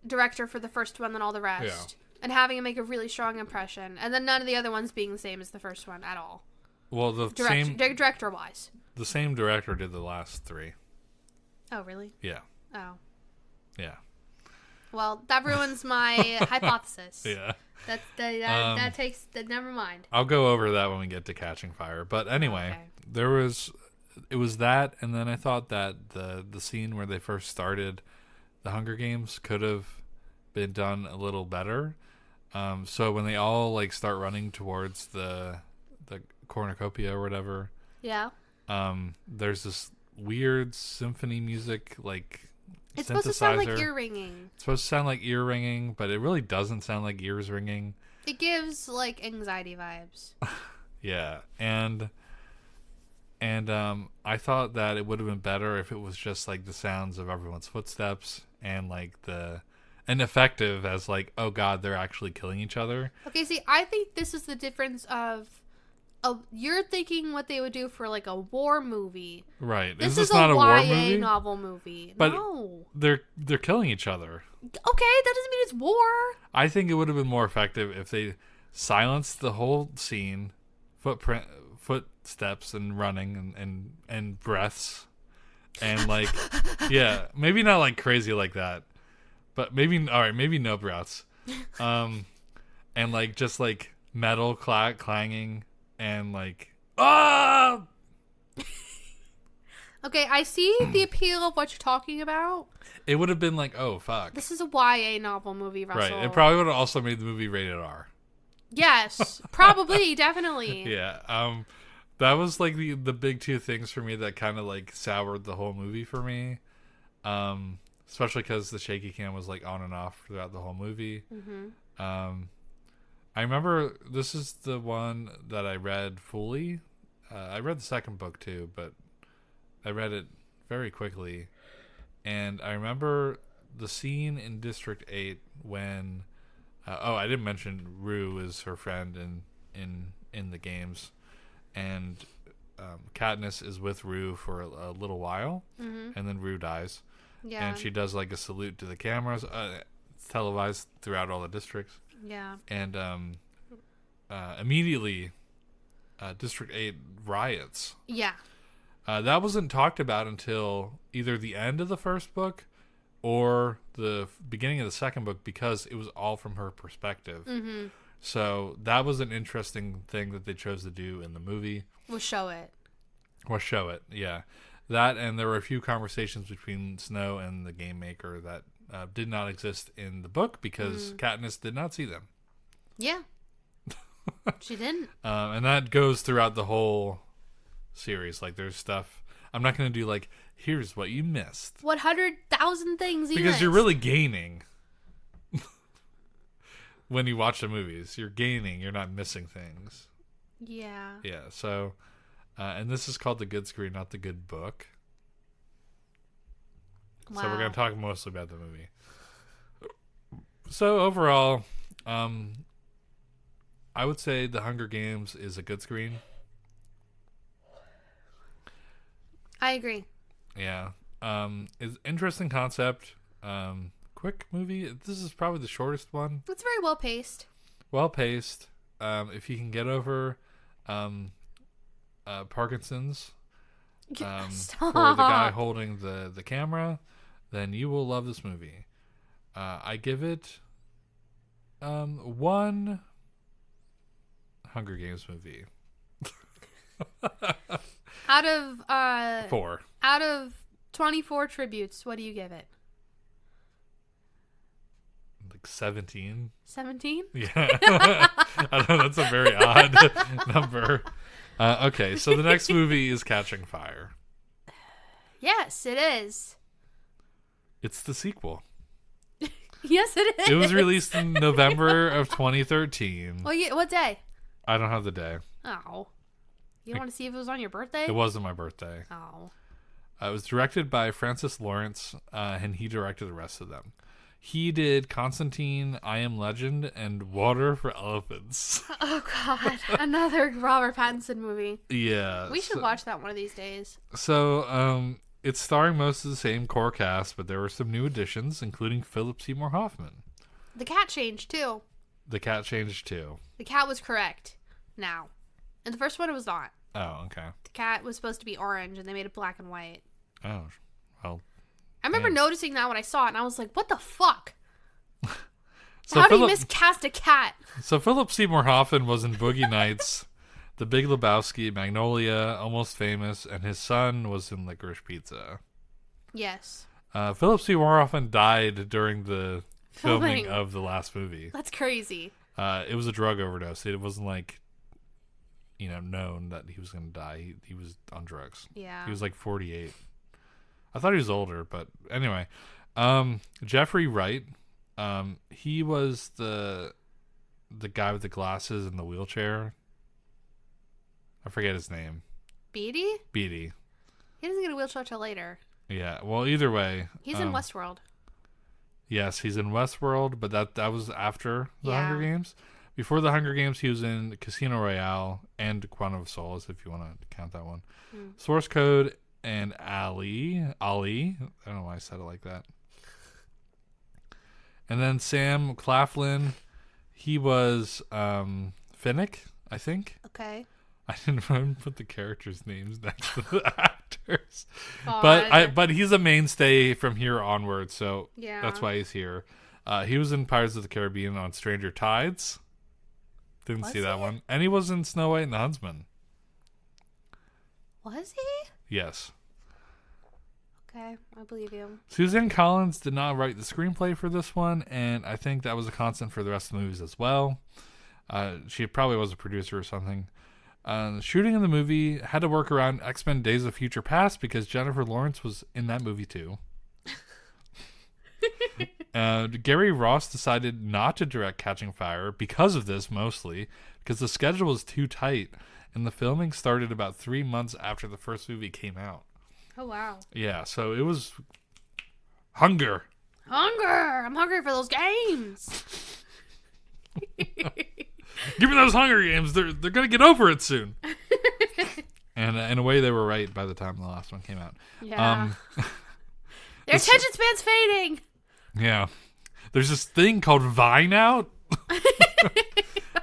director for the first one than all the rest. Yeah. And having it make a really strong impression. And then none of the other ones being the same as the first one at all. Well, director-wise. The same director did the last 3. Oh, really? Yeah. Oh. Yeah. Well, that ruins my hypothesis. Yeah. Never mind. I'll go over that when we get to Catching Fire. But anyway, it was that, and then I thought that the scene where they first started the Hunger Games could have been done a little better. So when they all like start running towards the cornucopia or whatever, yeah, there's this weird symphony music like. It's supposed to sound like ear ringing. It's supposed to sound like ear ringing, but it really doesn't sound like ears ringing. It gives like anxiety vibes. Yeah, and I thought that it would have been better if it was just like the sounds of everyone's footsteps and like and effective as like, oh god, they're actually killing each other. Okay, see, I think this is the difference of you're thinking what they would do for like a war movie. Right. This is is not a war YA movie? novel movie. But no. They're killing each other. Okay, that doesn't mean it's war. I think it would have been more effective if they silenced the whole scene, footsteps and running and breaths. And like yeah, maybe not like crazy like that. But maybe no breaths. And like just like metal clanging and like ah. Okay, I see the appeal of what you're talking about. It would have been like, oh fuck. This is a YA novel movie, Russell. Right. It probably would have also made the movie rated R. Yes, probably, definitely. Yeah. That was like the big 2 things for me that kind of like soured the whole movie for me. Especially because the shaky cam was like on and off throughout the whole movie. Mm-hmm. I remember this is the one that I read fully. I read the second book too, but I read it very quickly. And I remember the scene in District 8 when... I didn't mention Rue is her friend in the games. And Katniss is with Rue for a little while. Mm-hmm. And then Rue dies. Yeah. And she does like a salute to the cameras. It's televised throughout all the districts. Yeah. And immediately, District 8 riots. Yeah. That wasn't talked about until either the end of the first book or the beginning of the second book because it was all from her perspective. Mm-hmm. So that was an interesting thing that they chose to do in the movie. We'll show it, yeah. That, and there were a few conversations between Snow and the game maker that did not exist in the book because Katniss did not see them. Yeah. She didn't. And that goes throughout the whole series. Like, there's stuff... I'm not going to do, like, here's what you missed. 100,000 things you missed. Because you're really gaining. When you watch the movies, you're gaining. You're not missing things. Yeah. Yeah, so... and this is called The Good Screen, not The Good Book. Wow. So we're going to talk mostly about the movie. So overall, I would say The Hunger Games is a good screen. I agree. Yeah. It's interesting concept. Quick movie. This is probably the shortest one. It's very well paced. Well paced. If you can get over Parkinson's for the guy holding the camera, then you will love this movie. I give it 1 Hunger Games movie. Out of 4. Out of 24 tributes, what do you give it? Like 17. 17? Yeah. I don't know, that's a very odd number. Okay, so the next movie is Catching Fire. Yes, it is. It's the sequel. Yes, it is. It was released in November of 2013. Well, what day? I don't have the day. Oh. You want to see if it was on your birthday? It wasn't my birthday. Oh. It was directed by Francis Lawrence, and he directed the rest of them. He did Constantine, I Am Legend, and Water for Elephants. Oh, God. Another Robert Pattinson movie. Yeah. We should watch that one of these days. So, it's starring most of the same core cast, but there were some new additions, including Philip Seymour Hoffman. The cat changed, too. The cat changed, too. The cat was correct. Now. In the first one, it was not. Oh, okay. The cat was supposed to be orange, and they made it black and white. Oh, well. I remember damn. noticing that when I saw it, and I was like, what the fuck? So How do you Philip, miscast a cat? so Philip Seymour Hoffman was in Boogie Nights, The Big Lebowski, Magnolia, Almost Famous, and his son was in Licorice Pizza. Yes. Philip Seymour Hoffman died during the filming Filming. of the last movie. That's crazy. It was a drug overdose. It wasn't like, known that he was going to die. He was on drugs. Yeah. He was like 48. I thought he was older, but anyway. Jeffrey Wright, he was the guy with the glasses and the wheelchair. I forget his name. Beatty? Beatty. He doesn't get a wheelchair till later. Yeah. Well, either way. He's in Westworld. Yes, he's in Westworld, but that was after the Yeah. Hunger Games. Before the Hunger Games, he was in Casino Royale and Quantum of Solace, if you want to count that one. Source Code and Ali. I don't know why I said it like that. And then Sam Claflin, he was Finnick, I think. Okay. I didn't remember put the characters' names next to the actors, but he's a mainstay from here onward, so Yeah. that's why he's here. He was in Pirates of the Caribbean on Stranger Tides. Didn't see that one, and he was in Snow White and the Huntsman. Was he? Yes. Okay, I believe you. Suzanne Collins did not write the screenplay for this one, and I think that was a constant for the rest of the movies as well. She probably was a producer or something. Shooting in the movie had to work around X-Men Days of Future Past because Jennifer Lawrence was in that movie too. Gary Ross decided not to direct Catching Fire because of this, mostly because the schedule was too tight and the filming started about 3 months after the first movie came out. Oh, wow. Yeah, so it was hunger. I'm hungry for those games. Give me those Hunger Games. They're gonna get over it soon. And in a way, they were right by the time the last one came out. Yeah. Their attention span's fading. Yeah. There's this thing called Vine out.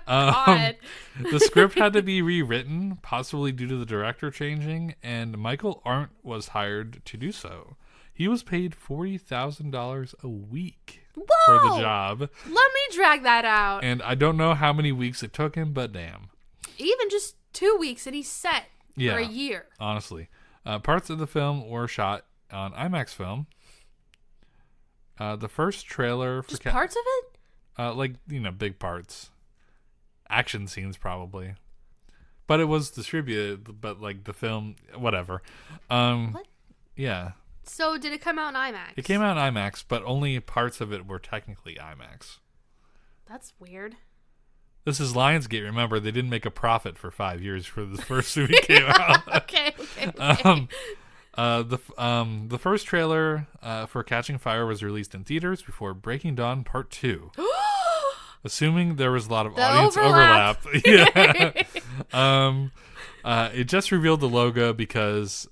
God. The script had to be rewritten, possibly due to the director changing, and Michael Arndt was hired to do so. He was paid $40,000 a week for the job. Let me drag that out. And I don't know how many weeks it took him, but damn. Even just 2 weeks and he's set for a year. Honestly. Parts of the film were shot on IMAX film. The first trailer for just parts of it? Big parts. Action scenes probably. But it was distributed, but like the film, whatever. What? Yeah. So did it come out in IMAX? It came out in IMAX, but only parts of it were technically IMAX. That's weird. This is Lionsgate. Remember, they didn't make a profit for 5 years for the first movie came out. Okay. The first trailer for Catching Fire was released in theaters before Breaking Dawn Part 2. Assuming there was a lot of audience overlap. Yeah. It just revealed the logo because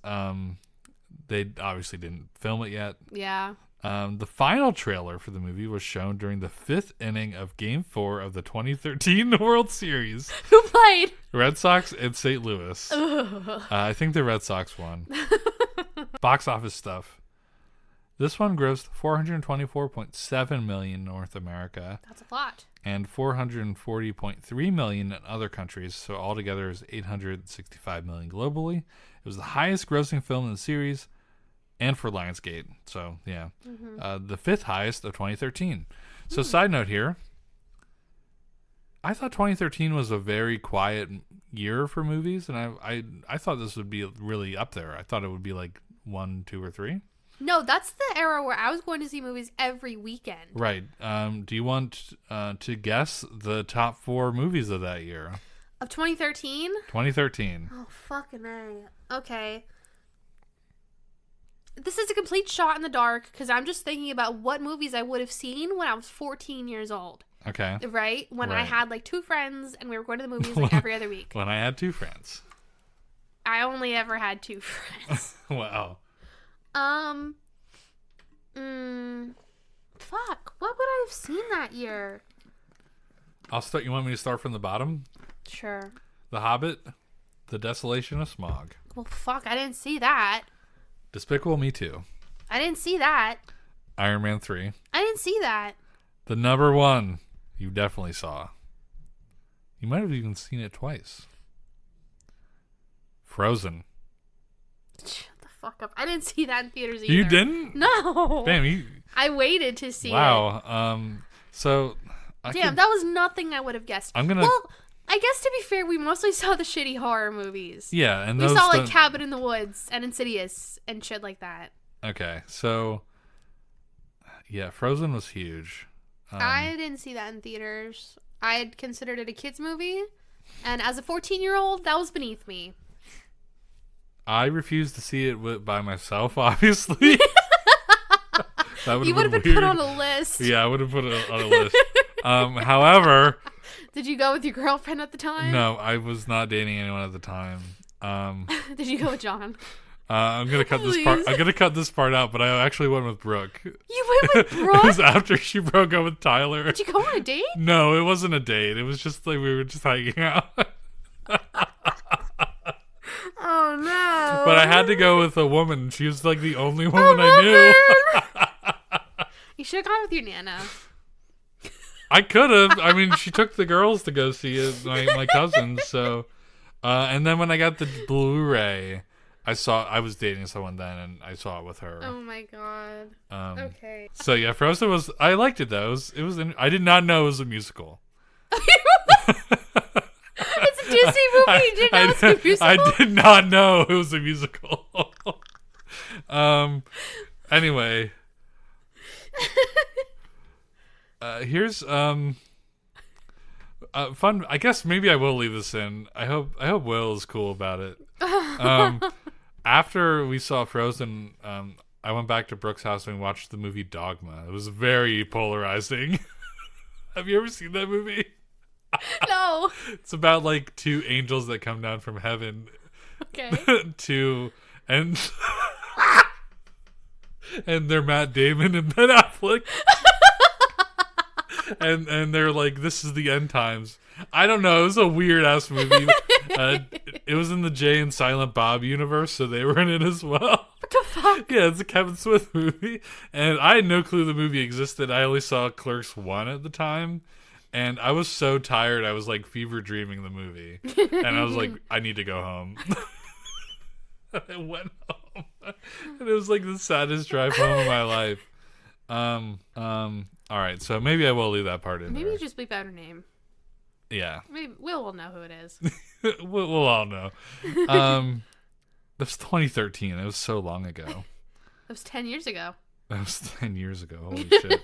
they obviously didn't film it yet. Yeah. The final trailer for the movie was shown during the 5th inning of Game 4 of the 2013 World Series. Who played? Red Sox and St. Louis. I think the Red Sox won. Box office stuff. This one grossed $424.7 million in North America. That's a lot. And $440.3 million in other countries. So altogether is $865 million globally. It was the highest grossing film in the series and for Lionsgate. So, yeah. The 5th highest of 2013. So, side note here. I thought 2013 was a very quiet year for movies. And I thought this would be really up there. I thought it would be like 1, 2, or 3. No, that's the era where I was going to see movies every weekend. Right. Do you want to guess the top 4 movies of that year? Of 2013? 2013. Oh, fucking A. Okay. This is a complete shot in the dark because I'm just thinking about what movies I would have seen when I was 14 years old. Okay. Right? When I Right. had like 2 friends and we were going to the movies like every other week. When I had 2 friends. I only ever had 2 friends. Wow. Fuck. What would I have seen that year? I'll start. You want me to start from the bottom? Sure. The Hobbit. The Desolation of Smog. Well, fuck, I didn't see that. Despicable Me 2. I didn't see that. Iron Man 3. I didn't see that. The number one you definitely saw. You might have even seen it twice. Frozen. Shut the fuck up. I didn't see that in theaters either. You didn't? No. Damn, I waited to see it. Wow. So... that was nothing I would have guessed. Well, I guess to be fair, we mostly saw the shitty horror movies. Yeah, and we saw like Cabin in the Woods and Insidious and shit like that. Okay, so yeah, Frozen was huge. I didn't see that in theaters. I had considered it a kids movie, and as a 14-year-old, that was beneath me. I refused to see it by myself, obviously. You would have been put on a list. Yeah, I would have put it on a list. However, did you go with your girlfriend at the time? No, I was not dating anyone at the time. Did you go with John? I'm gonna cut this part. I'm gonna cut this part out, but I actually went with Brooke. You went with Brooke? It was after she broke up with Tyler. Did you go on a date? No, it wasn't a date. It was just like we were just hanging out. Oh no! But I had to go with a woman. She was like the only woman I knew. You should have gone with your Nana. I could have. I mean, she took the girls to go see it, my cousins. So, and then when I got the Blu-ray, I was dating someone then, and I saw it with her. Oh my god. Okay. So yeah, Frozen was. I liked it though. I did not know it was a musical. It's a Disney movie. You didn't know it was a musical? I did not know it was a musical. Anyway. Here's fun. I guess maybe I will leave this in. I hope Will is cool about it. After we saw Frozen, I went back to Brooke's house and we watched the movie Dogma. It was very polarizing. Have you ever seen that movie? No. It's about like two angels that come down from heaven. Okay. And they're Matt Damon and Ben Affleck. and they're like, this is the end times. I don't know. It was a weird ass movie. It was in the Jay and Silent Bob universe, so they were in it as well. What the fuck? Yeah, it's a Kevin Smith movie, and I had no clue the movie existed. I only saw Clerks 1 at the time, and I was so tired. I was like fever dreaming the movie, and I was like, I need to go home. I went home, and it was like the saddest drive home of my life. All right, so maybe I will leave that part in. Maybe you just bleep out her name. Yeah. Maybe Will know who it is. we'll all know. That was 2013. It was so long ago. That was 10 years ago. That was 10 years ago. Holy shit.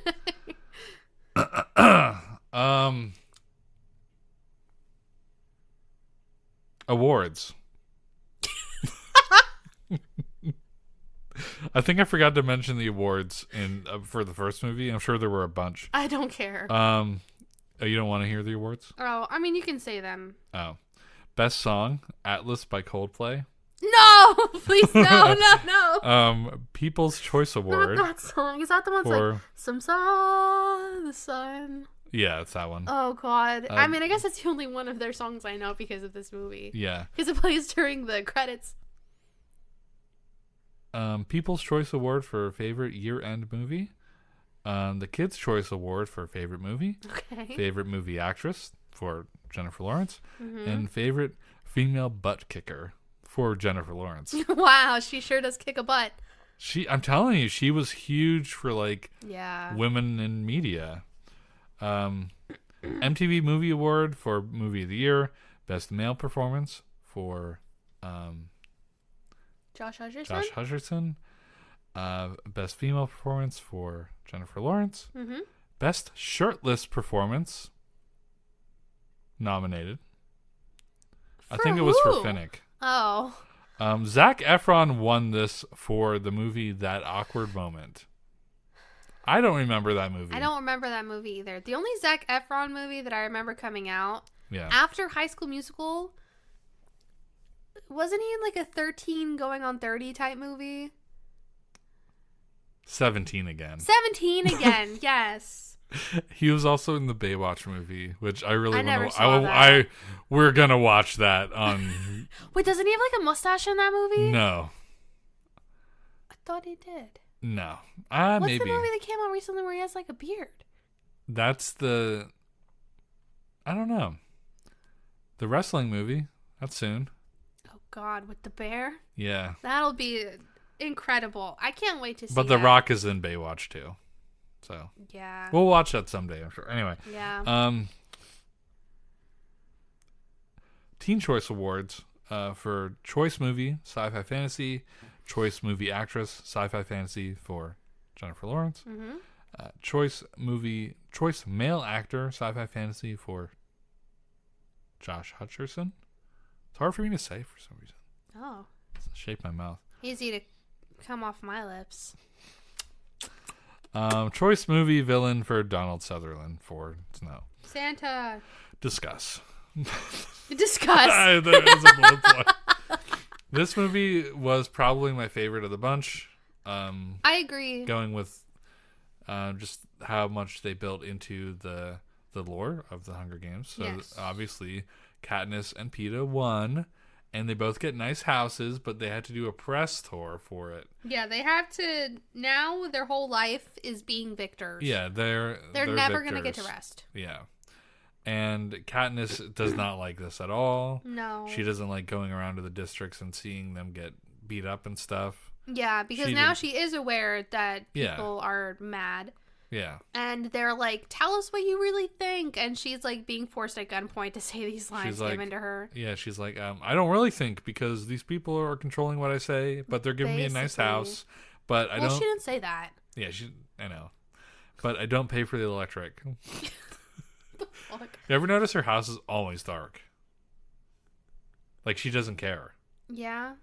Awards. I think I forgot to mention the awards for the first movie. I'm sure there were a bunch. I don't care. Oh, you don't want to hear the awards? Oh, I mean, you can say them. Oh. Best Song, Atlas by Coldplay. No! Please, no. People's Choice Award. Not that song. Is that the one that's like, some song, the sun? Yeah, it's that one. Oh, God. I mean, I guess it's the only one of their songs I know because of this movie. Yeah. Because it plays during the credits. People's Choice Award for Favorite Year-End Movie. The Kids' Choice Award for Favorite Movie. Okay. Favorite Movie Actress for Jennifer Lawrence. Mm-hmm. And Favorite Female Butt Kicker for Jennifer Lawrence. Wow, she sure does kick a butt. I'm telling you, she was huge for like women in media. MTV Movie Award for Movie of the Year. Best Male Performance for Josh Hutcherson. Best Female Performance for Jennifer Lawrence. Mm-hmm. Best Shirtless Performance nominated. I think it was for Finnick. Oh. Zac Efron won this for the movie That Awkward Moment. I don't remember that movie. I don't remember that movie either. The only Zac Efron movie that I remember coming out after High School Musical, wasn't he in like a 13 going on 30 type movie? 17 again. 17 again, yes. He was also in the Baywatch movie, which I really want never to. saw that. We're gonna watch that on. Wait, doesn't he have like a mustache in that movie? No, I thought he did. no. What's Maybe the movie that came out recently where he has like a beard? that's the. I don't know. The wrestling movie. That's soon. Oh God, with the bear? Yeah. That'll be incredible. I can't wait to see But The that. Rock is in Baywatch too. So Yeah. we'll watch that someday, I'm sure. Anyway. Yeah. Teen Choice Awards for Choice Movie, Sci-Fi Fantasy, Choice Movie Actress, Sci-Fi Fantasy for Jennifer Lawrence, Choice Male Actor, Sci-Fi Fantasy for Josh Hutcherson. It's hard for me to say for some reason. Oh. It's shaped my mouth. Easy to come off my lips. Choice Movie Villain for Donald Sutherland for Snow. Santa. Discuss. Discuss. There is a bullet point. This movie was probably my favorite of the bunch. I agree. Going with just how much they built into the lore of the Hunger Games. So Yes. obviously Katniss and Peeta won, and they both get nice houses, but they had to do a press tour for it. Yeah, they have to. Now their whole life is being victors. Yeah, they're never going to get victors. to rest. Yeah. And Katniss does not like this at all. No. She doesn't like going around to the districts and seeing them get beat up and stuff. Yeah, because she is aware that Yeah. people are mad. Yeah. And they're like, tell us what you really think. And she's like being forced at gunpoint to say these lines given to her. Yeah, she's like, I don't really think because these people are controlling what I say, but they're giving me a nice Basically. house. But I don't. Well, she didn't say that. Yeah, I know. But I don't pay for the electric. Fuck. You ever notice her house is always dark? Like she doesn't care. Yeah.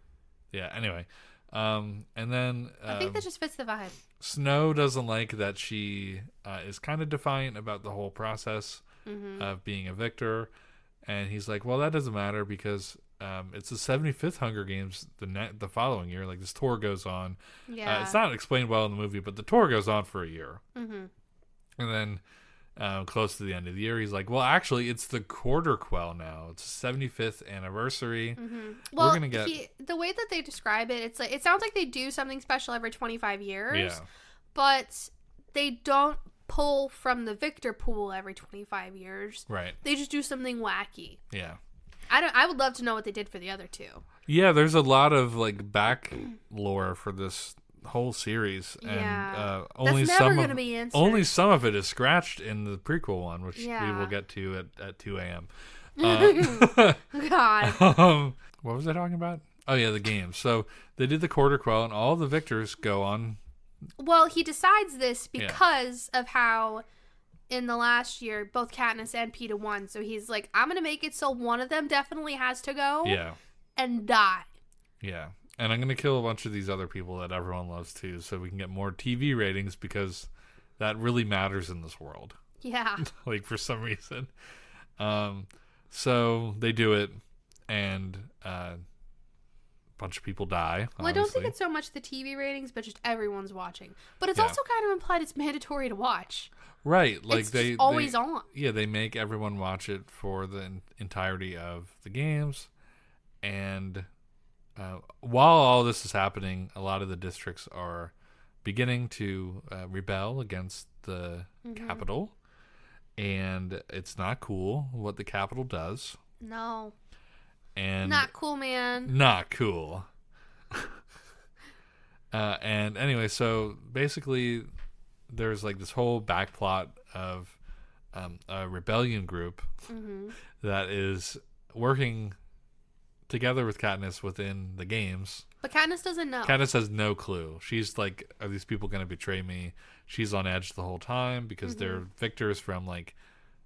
Yeah, anyway. And then I think that just fits the vibe. Snow doesn't like that she is kind of defiant about the whole process of being a victor. And he's like, well, that doesn't matter because it's the 75th Hunger Games the following year. Like this tour goes on. Yeah. It's not explained well in the movie, but the tour goes on for a year. Mm-hmm. And then close to the end of the year, he's like, well, actually, it's the quarter quell now. It's the 75th anniversary. Mm-hmm. Well, We're going to get... the way that they describe it, it's like it sounds like they do something special every 25 years. Yeah. But they don't pull from the victor pool every 25 years. Right. They just do something wacky. Yeah. I would love to know what they did for the other two. Yeah, there's a lot of like back lore for this whole series, and Yeah. only That's never some gonna of be answered. only some of it is scratched in the prequel one, which we Yeah. will get to at 2 a.m. God. What was I talking about? Oh yeah, the games. So they did the quarter quell, and all the victors go on. Well, he decides this because of how in the last year both Katniss and Peeta won. So he's like, I'm gonna make it so one of them definitely has to go Yeah, and die. yeah. And I'm going to kill a bunch of these other people that everyone loves too, so we can get more TV ratings because that really matters in this world. Yeah. Like for some reason. So they do it, and a bunch of people die. Well, I don't think obviously. it's so much the TV ratings, but just everyone's watching. But it's Yeah. also kind of implied it's mandatory to watch. Right. Like It's they just always they, on. Yeah, they make everyone watch it for the entirety of the games, and while all this is happening, a lot of the districts are beginning to rebel against the capital, and it's not cool what the capital does. No. And Not cool, man. not cool. And anyway, so basically, there's like this whole backplot of a rebellion group that is working together with Katniss within the games. But Katniss doesn't know. Katniss has no clue. She's like, are these people going to betray me? She's on edge the whole time because they're victors from like,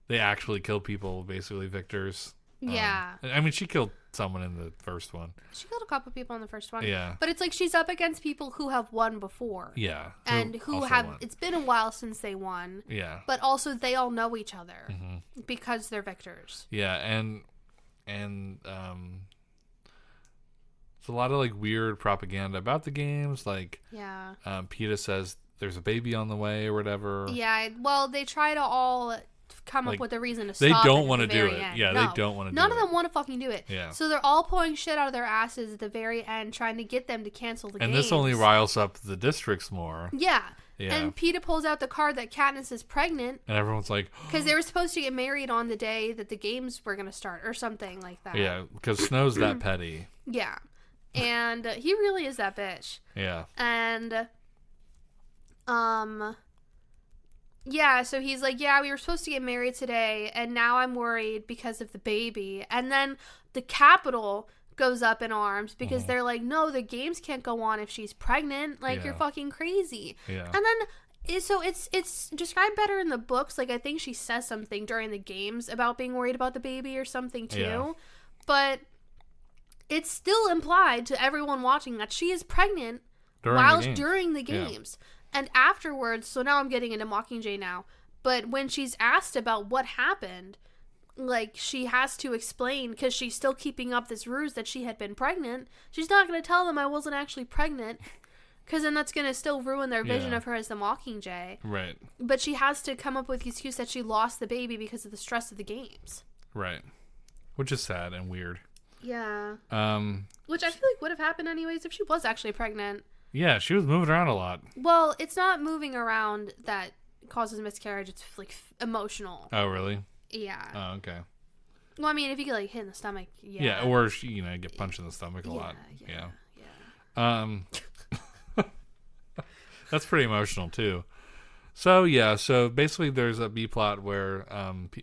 they actually kill people, basically victors. Yeah. I mean, she killed someone in the first one. She killed a couple people in the first one. Yeah. But it's like she's up against people who have won before. Yeah. And who also have, won. it's been a while since they won. Yeah. But also they all know each other because they're victors. Yeah, and it's a lot of like weird propaganda about the games. Like, Yeah. Peeta says there's a baby on the way or whatever. Yeah, well, they try to all come Like, up with a reason to they stop. don't want want to do it. End. Yeah, No, they don't want to do it. None of them want to fucking do it. Yeah. So they're all pulling shit out of their asses at the very end, trying to get them to cancel the And games. this only riles up the districts more. Yeah. Yeah. And Peeta pulls out the card that Katniss is pregnant. And everyone's like... Because they were supposed to get married on the day that the games were going to start, or something like that. Yeah, because Snow's that petty. Yeah. And he really is that bitch. Yeah. And... Yeah, so he's like, yeah, we were supposed to get married today, and now I'm worried because of the baby. And then the Capitol goes up in arms because they're like, no, the games can't go on if she's pregnant. Like, you're fucking crazy. Yeah. And then, so it's described better in the books. Like, I think she says something during the games about being worried about the baby or something, too. Yeah. But it's still implied to everyone watching that she is pregnant during the games. Yeah. And afterwards, so now I'm getting into Mockingjay now, but when she's asked about what happened, like, she has to explain, because she's still keeping up this ruse that she had been pregnant. She's not going to tell them I wasn't actually pregnant, because then that's going to still ruin their vision of her as the Mockingjay. Right. But she has to come up with the excuse that she lost the baby because of the stress of the games. Right. Which is sad and weird. Yeah. Which I feel like would have happened anyways if she was actually pregnant. Yeah, she was moving around a lot. Well, it's not moving around that causes miscarriage. It's, like, emotional. Oh, really? Yeah. Oh, okay. Well, I mean, if you get, like, hit in the stomach, yeah. Yeah, or, get punched in the stomach a lot. Yeah. That's pretty emotional, too. So, yeah, so basically there's a B-plot where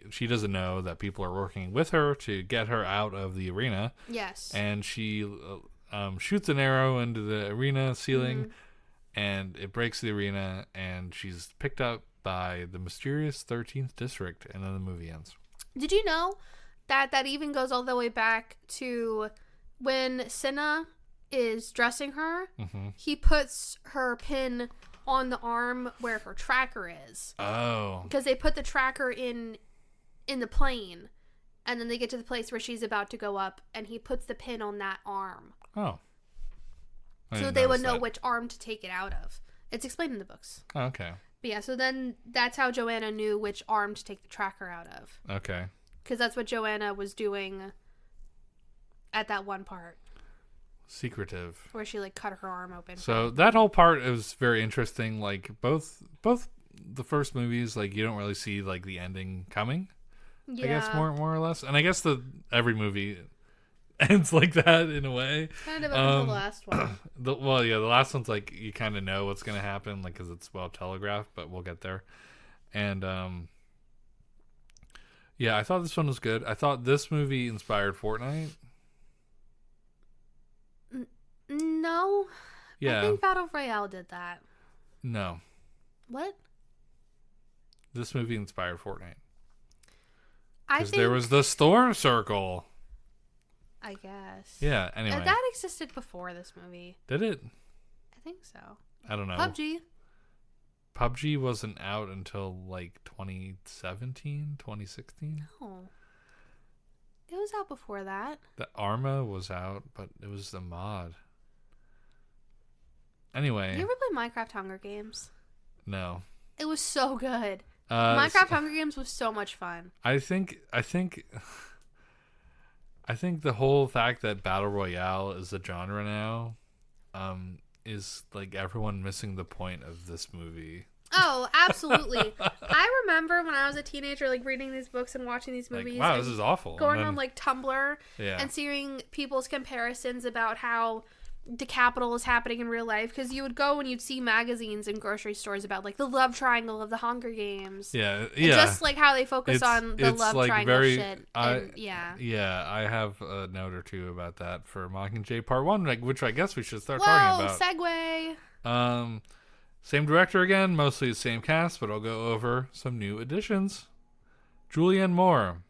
she doesn't know that people are working with her to get her out of the arena. Yes. And she... shoots an arrow into the arena ceiling, and it breaks the arena, and she's picked up by the mysterious 13th District, and then the movie ends. Did you know that even goes all the way back to when Cinna is dressing her? Mm-hmm. He puts her pin on the arm where her tracker is. Oh. Because they put the tracker in the plane, and then they get to the place where she's about to go up, and he puts the pin on that arm. Oh. So they would know which arm to take it out of. It's explained in the books. Oh, okay. But yeah, so then that's how Joanna knew which arm to take the tracker out of. Okay. Because that's what Joanna was doing at that one part. Secretive. Where she, like, cut her arm open. So that whole part is very interesting. Like, both the first movies, like, you don't really see, like, the ending coming. Yeah. I guess more or less. And I guess every movie ends like that in a way. Kind of up until the last one. The last one's like you kind of know what's going to happen, like, because it's well telegraphed, but we'll get there. And yeah, I thought this one was good. I thought this movie inspired Fortnite. No. Yeah. I think Battle Royale did that. No. What? This movie inspired Fortnite. Because there was the Storm Circle. I guess. Yeah, anyway. That existed before this movie. Did it? I think so. I don't know. PUBG wasn't out until, like, 2017, 2016? No. It was out before that. The Arma was out, but it was the mod. Anyway. You ever play Minecraft Hunger Games? No. It was so good. Minecraft Hunger Games was so much fun. I think the whole fact that Battle Royale is a genre now is, like, everyone missing the point of this movie. Oh, absolutely. I remember when I was a teenager, like, reading these books and watching these movies. Like, wow, this is awful. Going on, like, Tumblr and seeing people's comparisons about how the Capitol is happening in real life. Because you would go and you'd see magazines in grocery stores about, like, the love triangle of the Hunger Games. Yeah. And just, like, how they focus on the love like triangle shit. Yeah, I have a note or two about that for Mockingjay Part 1, like, which I guess we should start talking about. Segue. Same director again, mostly the same cast, but I'll go over some new additions. Julianne Moore.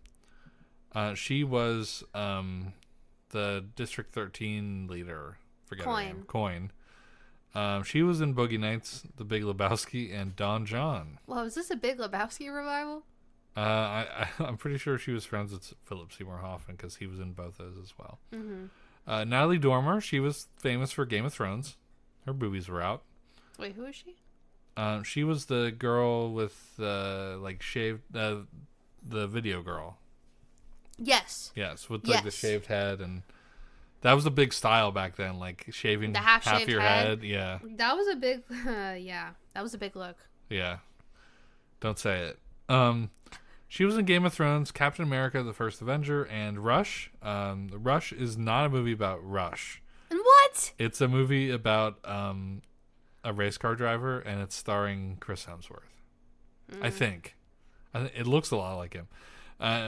She was the District 13 leader. Forget her name. Coin. She was in Boogie Nights, The Big Lebowski, and Don John. Well, is this a Big Lebowski revival? I'm pretty sure she was friends with Philip Seymour Hoffman because he was in both those as well. Mm-hmm. Natalie Dormer, she was famous for Game of Thrones. Her boobies were out. Wait, who is she? She was the girl with shaved the video girl. Yes. Yes, with like the shaved head, and that was a big style back then, like shaving the half half your head. Yeah. That was a big that was a big look. Yeah. Don't say it. She was in Game of Thrones, Captain America, The First Avenger, and Rush. Rush is not a movie about Rush. And what? It's a movie about a race car driver, and it's starring Chris Hemsworth. I think it looks a lot like him.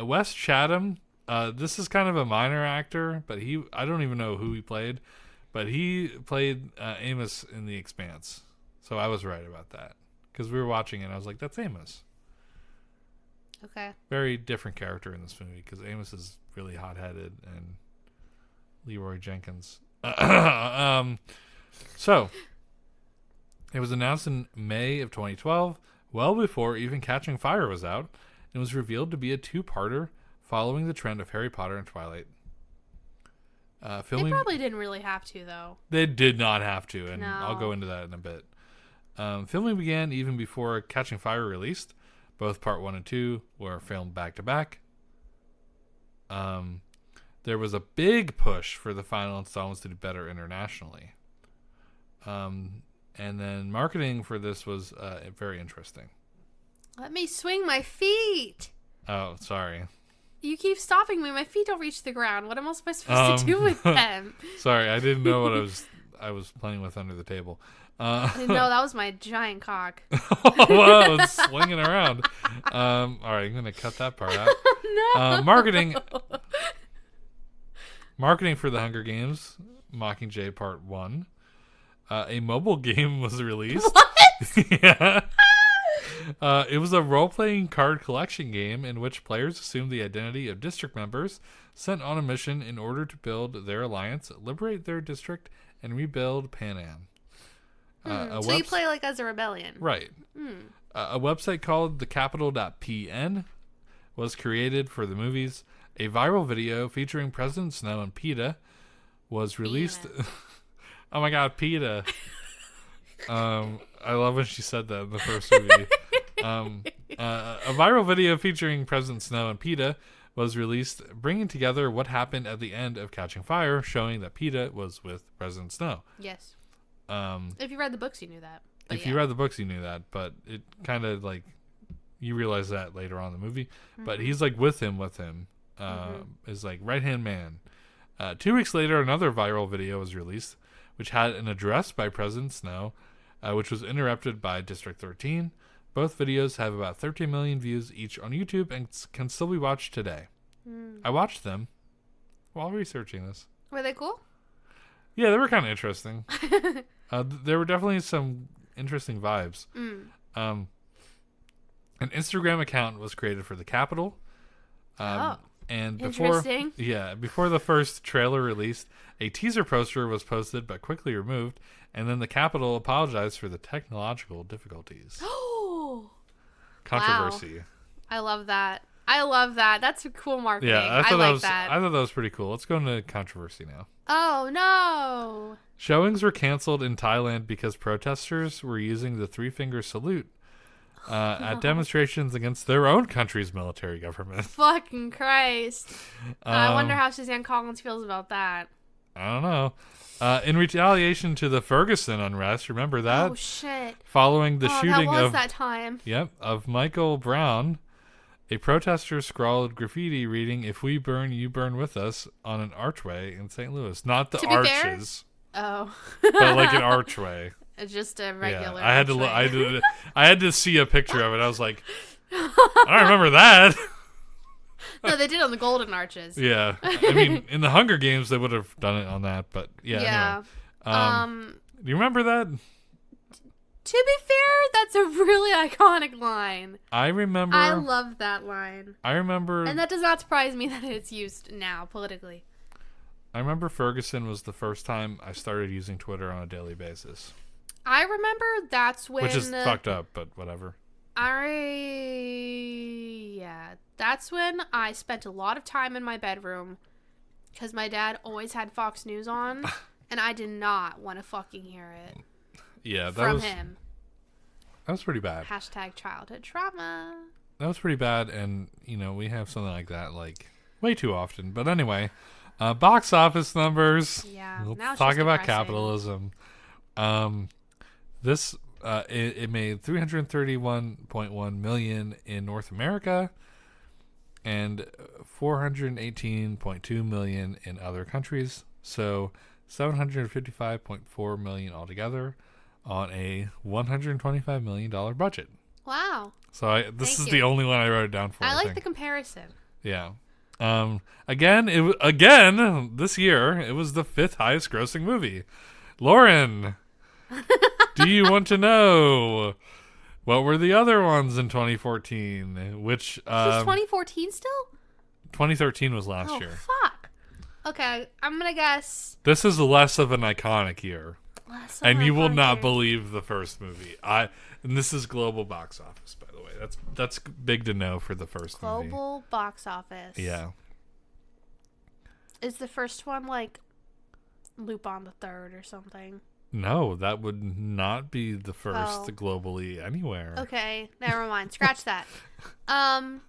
Wes Chatham. This is kind of a minor actor, but I don't even know who he played, but he played Amos in The Expanse. So I was right about that because we were watching it and I was like, that's Amos. Okay. Very different character in this movie because Amos is really hot-headed and Leroy Jenkins. So it was announced in May of 2012, well before even Catching Fire was out, and was revealed to be a two-parter following the trend of Harry Potter and Twilight. They probably didn't really have to, though. They did not have to, and I'll go into that in a bit. Filming began even before Catching Fire released. Both Part 1 and 2 were filmed back-to-back. There was a big push for the final installments to do better internationally. And then marketing for this was very interesting. Let me swing my feet. Oh, sorry. You keep stopping me. My feet don't reach the ground. What am I supposed to do with them? Sorry, I didn't know what I was playing with under the table. No, that was my giant cock. Whoa, it's swinging around. All right, I'm going to cut that part out. No. Marketing for the Hunger Games, Mockingjay Part 1. A mobile game was released. What? Yeah. It was a role-playing card collection game in which players assumed the identity of district members sent on a mission in order to build their alliance, liberate their district, and rebuild Pan Am. So you play like as a rebellion. Right. A website called thecapital.pn was created for the movies. A viral video featuring President Snow and PETA was released. Oh my god, PETA. I love when she said that in the first movie. A viral video featuring President Snow and PETA was released, bringing together what happened at the end of Catching Fire, showing that PETA was with President Snow. Yes. If you read the books, you knew that. You read the books, you knew that, but it kind of like you realize that later on in the movie. But he's like with him. Is like right-hand man. 2 weeks later, another viral video was released, which had an address by President Snow, which was interrupted by District 13. Both videos have about 13 million views each on YouTube and can still be watched today. I watched them while researching this. Were they cool? Yeah, they were kind of interesting. There were definitely some interesting vibes. An Instagram account was created for the Capitol. And before the first trailer released, a teaser poster was posted but quickly removed, and then the Capitol apologized for the technological difficulties. Controversy. Wow. I love that. That's a cool marketing. Yeah, I like that. I thought that was pretty cool. Let's go into controversy now. Oh, no. Showings were canceled in Thailand because protesters were using the three-finger salute at demonstrations against their own country's military government. Fucking Christ. I wonder how Suzanne Collins feels about that. I don't know. In retaliation to the Ferguson unrest, remember that? Oh, shit. Following the shooting that time. Yep, of Michael Brown, a protester scrawled graffiti reading, "If we burn, you burn with us," on an archway in St. Louis. Not the arches. Fair? Oh. But like an archway. Just a regular. Yeah, I had to see a picture of it. I was like, I don't remember that. No, they did on the Golden Arches. Yeah, I mean, in the Hunger Games they would have done it on that, but yeah. Anyway. Do you remember that? To be fair, that's a really iconic line. I remember. I love that line. I remember, and that does not surprise me that it's used now politically. I remember Ferguson was the first time I started using Twitter on a daily basis. I remember that's when... Which is fucked up, but whatever. That's when I spent a lot of time in my bedroom because my dad always had Fox News on, and I did not want to fucking hear it. Yeah, from him. That was pretty bad. Hashtag childhood trauma. That was pretty bad, and we have something like that like way too often. But anyway, box office numbers. Yeah. Let's Now it's talk just about depressing. capitalism. This it made $331.1 million in North America and $418.2 million in other countries. So $755.4 million altogether on a $125 million budget. Wow. So this is Thank the you. only one I wrote it down for. I like think. the comparison. Yeah. Again this year it was the 5th highest grossing movie. Lauren, do you want to know what were the other ones in 2014? Which This is 2014 still? 2013 was last year. Fuck. Okay, I'm gonna guess. This is less of an iconic year, and you will not believe. believe the first movie. And this is global box office, by the way. That's big to know for the first movie. Global box office. Yeah. Is the first one like Lupin the Third or something? No, that would not be the first Oh. globally anywhere. Okay, never mind. Scratch that. In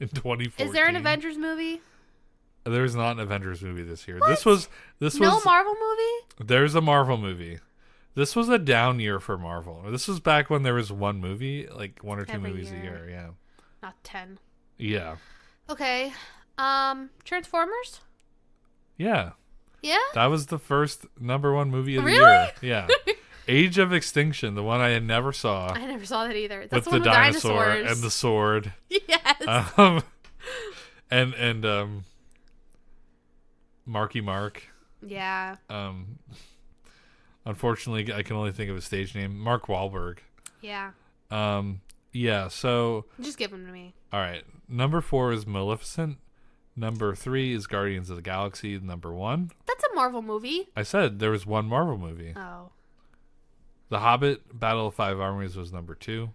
2014. Is there an Avengers movie? There's not an Avengers movie this year. What? This was No Marvel movie? There's a Marvel movie. This was a down year for Marvel. This was back when there was one movie, like one or two Every movies a year. year, yeah. Not 10. Yeah. Okay. Transformers? Yeah. Yeah? That was the first number one movie of the Really? year. Yeah. Age of Extinction, the one I never saw. I never saw that either. That's With the the one with dinosaur dinosaurs. and the sword. Yes. And Marky Mark. Yeah. Unfortunately, I can only think of his stage name, Mark Wahlberg. Yeah. Yeah, so Just give them to me. all right. Number 4 is Maleficent. Number 3 is Guardians of the Galaxy. Number 1. That's a Marvel movie. I said there was one Marvel movie. Oh. The Hobbit: Battle of Five Armies was number 2.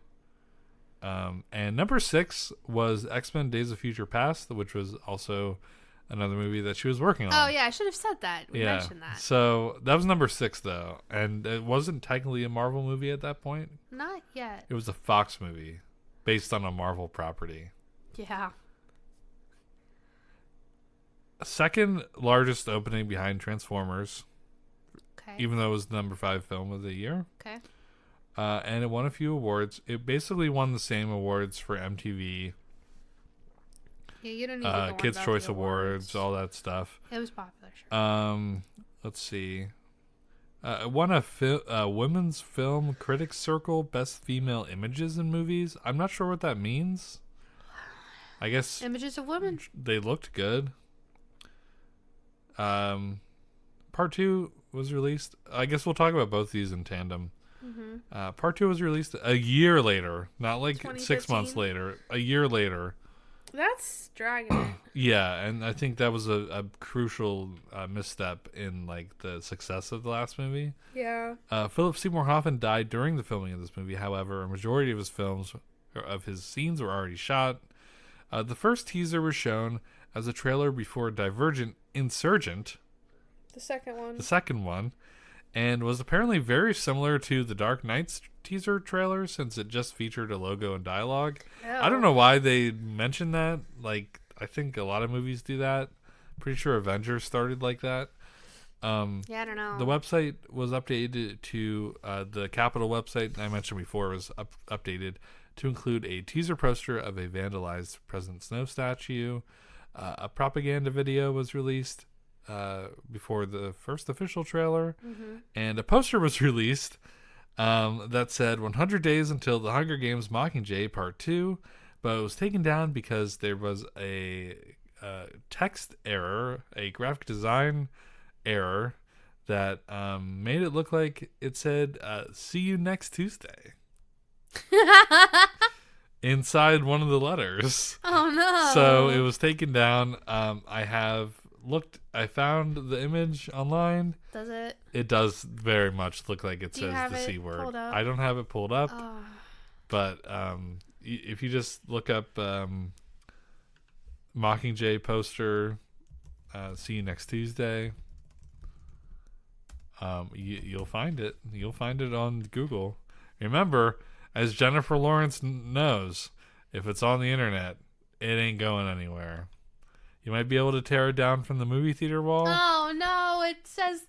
And number 6 was X-Men: Days of Future Past, which was also another movie that she was working on. Oh, yeah. I should have said that. We mentioned that. So that was number 6, though. And it wasn't technically a Marvel movie at that point. Not yet. It was a Fox movie based on a Marvel property. Yeah. Second largest opening behind Transformers, Okay. even though it was the number 5 film of the year. Okay. And it won a few awards. It basically won the same awards for MTV, Yeah, you don't need to go on Kids' about Choice the Awards, all that stuff. It was popular, sure. Let's see. It won a Women's Film Critics Circle Best Female Images in Movies. I'm not sure what that means. I guess Images of women. they looked good. Part 2 was released. I guess we'll talk about both these in tandem. Mm-hmm. Part 2 was released a year later, not like 6 months 2013? later. A year later. That's dragging it. Yeah, and I think that was a crucial misstep in like the success of the last movie. Yeah. Philip Seymour Hoffman died during the filming of this movie. However, a majority of his scenes were already shot. The first teaser was shown as a trailer before Divergent Insurgent, The second one. the second one, and was apparently very similar to the Dark Knight's teaser trailer since it just featured a logo and dialogue. I don't know why they mentioned that. Like, I think a lot of movies do that. Pretty sure Avengers started like that. Yeah, I don't know. The website was updated to the Capitol website I mentioned before was updated to include a teaser poster of a vandalized President Snow statue. A propaganda video was released before the first official trailer, and a poster was released that said 100 days until the Hunger Games Mockingjay Part 2, but it was taken down because there was a text error, a graphic design error that made it look like it said see you next Tuesday inside one of the letters. Oh no. So it was taken down. I found the image online. Does it? It does very much look like it Do you says have the it C word. pulled up? I don't have it pulled up, Oh. but if you just look up Mockingjay poster, see you next Tuesday, you'll find it. You'll find it on Google. Remember, as Jennifer Lawrence knows, if it's on the internet, it ain't going anywhere. You might be able to tear it down from the movie theater wall. Oh no, it says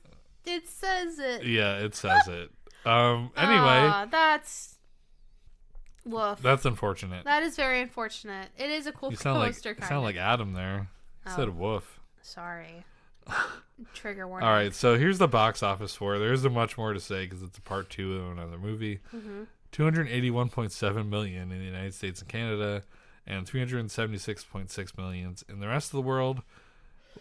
it. Yeah, it says it. Anyway, that's woof. That's unfortunate. That is very unfortunate. It is a cool poster. You sound like Adam there. Oh. Said woof. Sorry. Trigger warning. All right, so here's the box office for it. There isn't much more to say because it's a part 2 of another movie. Mm-hmm. 281.7 million in the United States and Canada, and 376.6 million in the rest of the world.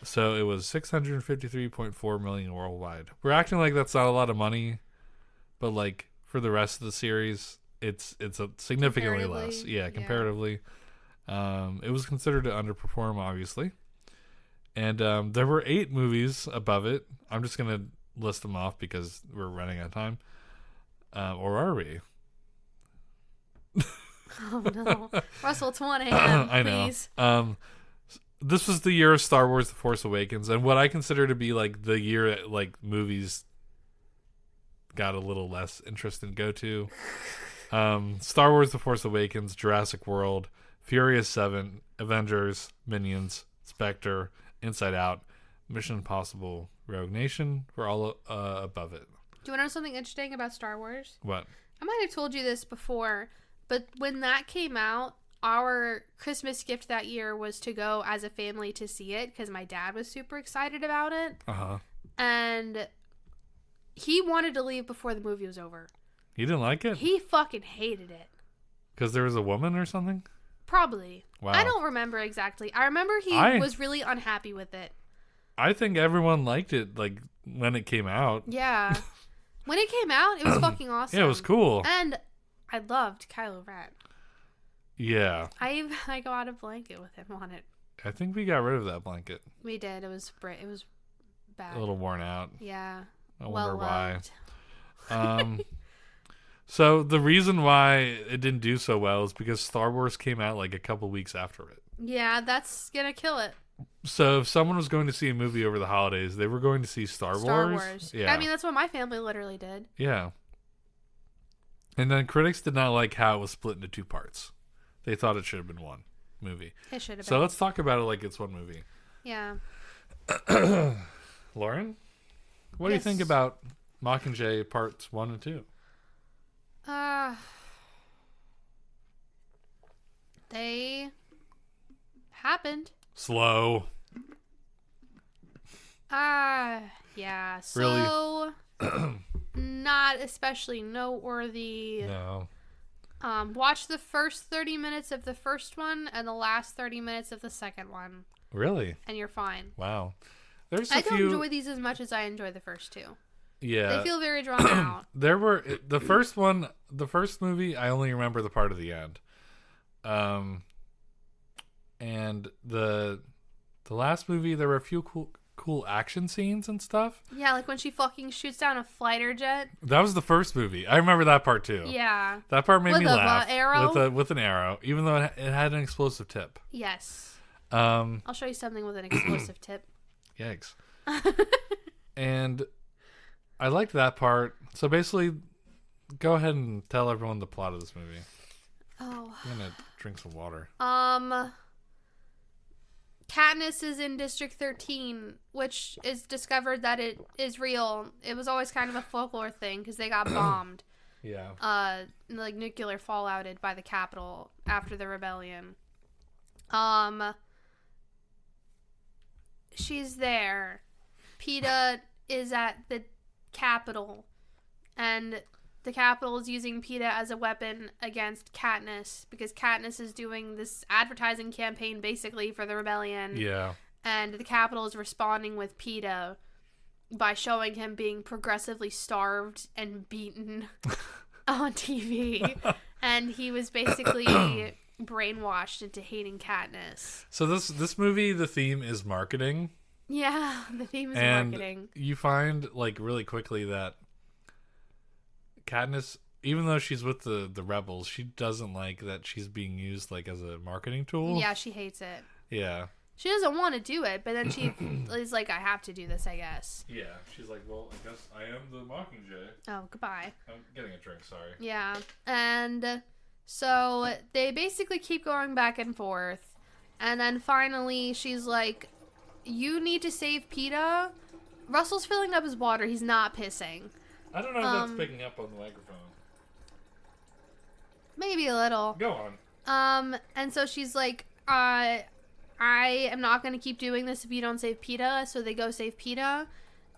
So it was 653.4 million worldwide. We're acting like that's not a lot of money, but like for the rest of the series, it's a significantly less. Yeah, comparatively. It was considered to underperform, obviously. And there were 8 movies above it. I'm just going to list them off because we're running out of time. Or are we? Oh, no. Russell, it's 1 a.m. I know. Please. This was the year of Star Wars The Force Awakens. And what I consider to be like the year that, like, movies got a little less interest in go to. Star Wars The Force Awakens, Jurassic World, Furious 7, Avengers, Minions, Spectre, Inside Out, Mission Impossible, Rogue Nation were all above it. Do you want to know something interesting about Star Wars? What? I might have told you this before, but when that came out, our Christmas gift that year was to go as a family to see it because my dad was super excited about it. Uh-huh. And he wanted to leave before the movie was over. You didn't like it? He fucking hated it. Because there was a woman or something? Probably. Wow. I don't remember exactly. I remember he was really unhappy with it. I think everyone liked it, like, when it came out. Yeah. When it came out, it was fucking awesome. Yeah, it was cool. And I loved Kylo Ren. Yeah. I got a blanket with him on it. I think we got rid of that blanket. We did. It was bad. A little worn out. Yeah. I wonder why. Loved. So the reason why it didn't do so well is because Star Wars came out like a couple weeks after it. Yeah, that's gonna kill it. So if someone was going to see a movie over the holidays, they were going to see Star Wars. Yeah. I mean, that's what my family literally did. Yeah. And then critics did not like how it was split into 2 parts. They thought it should have been one movie. It should have been. So let's talk about it like it's one movie. Yeah. Lauren, what do you think about Mockingjay parts 1 and 2? They happened. Slow. Yeah. Really? Not especially noteworthy. No. Watch the first 30 minutes of the first one and the last 30 minutes of the second one. Really? And you're fine. Wow. I don't enjoy these as much as I enjoy the first 2. Yeah. They feel very drawn out. There were the first movie, I only remember the part of the end. And the last movie, there were a few cool action scenes and stuff. Yeah, like when she fucking shoots down a fighter jet. That was the first movie. I remember that part too. Yeah. That part made me laugh. With an arrow? With an arrow, even though it had an explosive tip. Yes. I'll show you something with an explosive tip. Yikes. And I liked that part. So basically, go ahead and tell everyone the plot of this movie. Oh. I'm gonna drink some water. Katniss is in District 13, which is discovered that it is real. It was always kind of a folklore thing because they got bombed. Yeah. Like nuclear fallouted by the Capitol after the rebellion. She's there. PETA is at the Capitol, and the Capitol is using PETA as a weapon against Katniss because Katniss is doing this advertising campaign basically for the rebellion. Yeah. And the Capitol is responding with PETA by showing him being progressively starved and beaten on TV. And he was basically brainwashed into hating Katniss. So this movie, the theme is marketing. Yeah, the theme is and marketing. You find like really quickly that Katniss, even though she's with the rebels, she doesn't like that she's being used like as a marketing tool. Yeah, she hates it. Yeah. She doesn't want to do it, but then she is like, I have to do this, I guess. Yeah, she's like, well, I guess I am the Mockingjay. Oh, goodbye. I'm getting a drink, sorry. Yeah, and so they basically keep going back and forth, and then finally she's like, you need to save PETA. Russell's filling up his water. He's not pissing. I don't know if that's picking up on the microphone. Maybe a little. Go on. And so she's like, I am not going to keep doing this if you don't save PETA. So they go save PETA,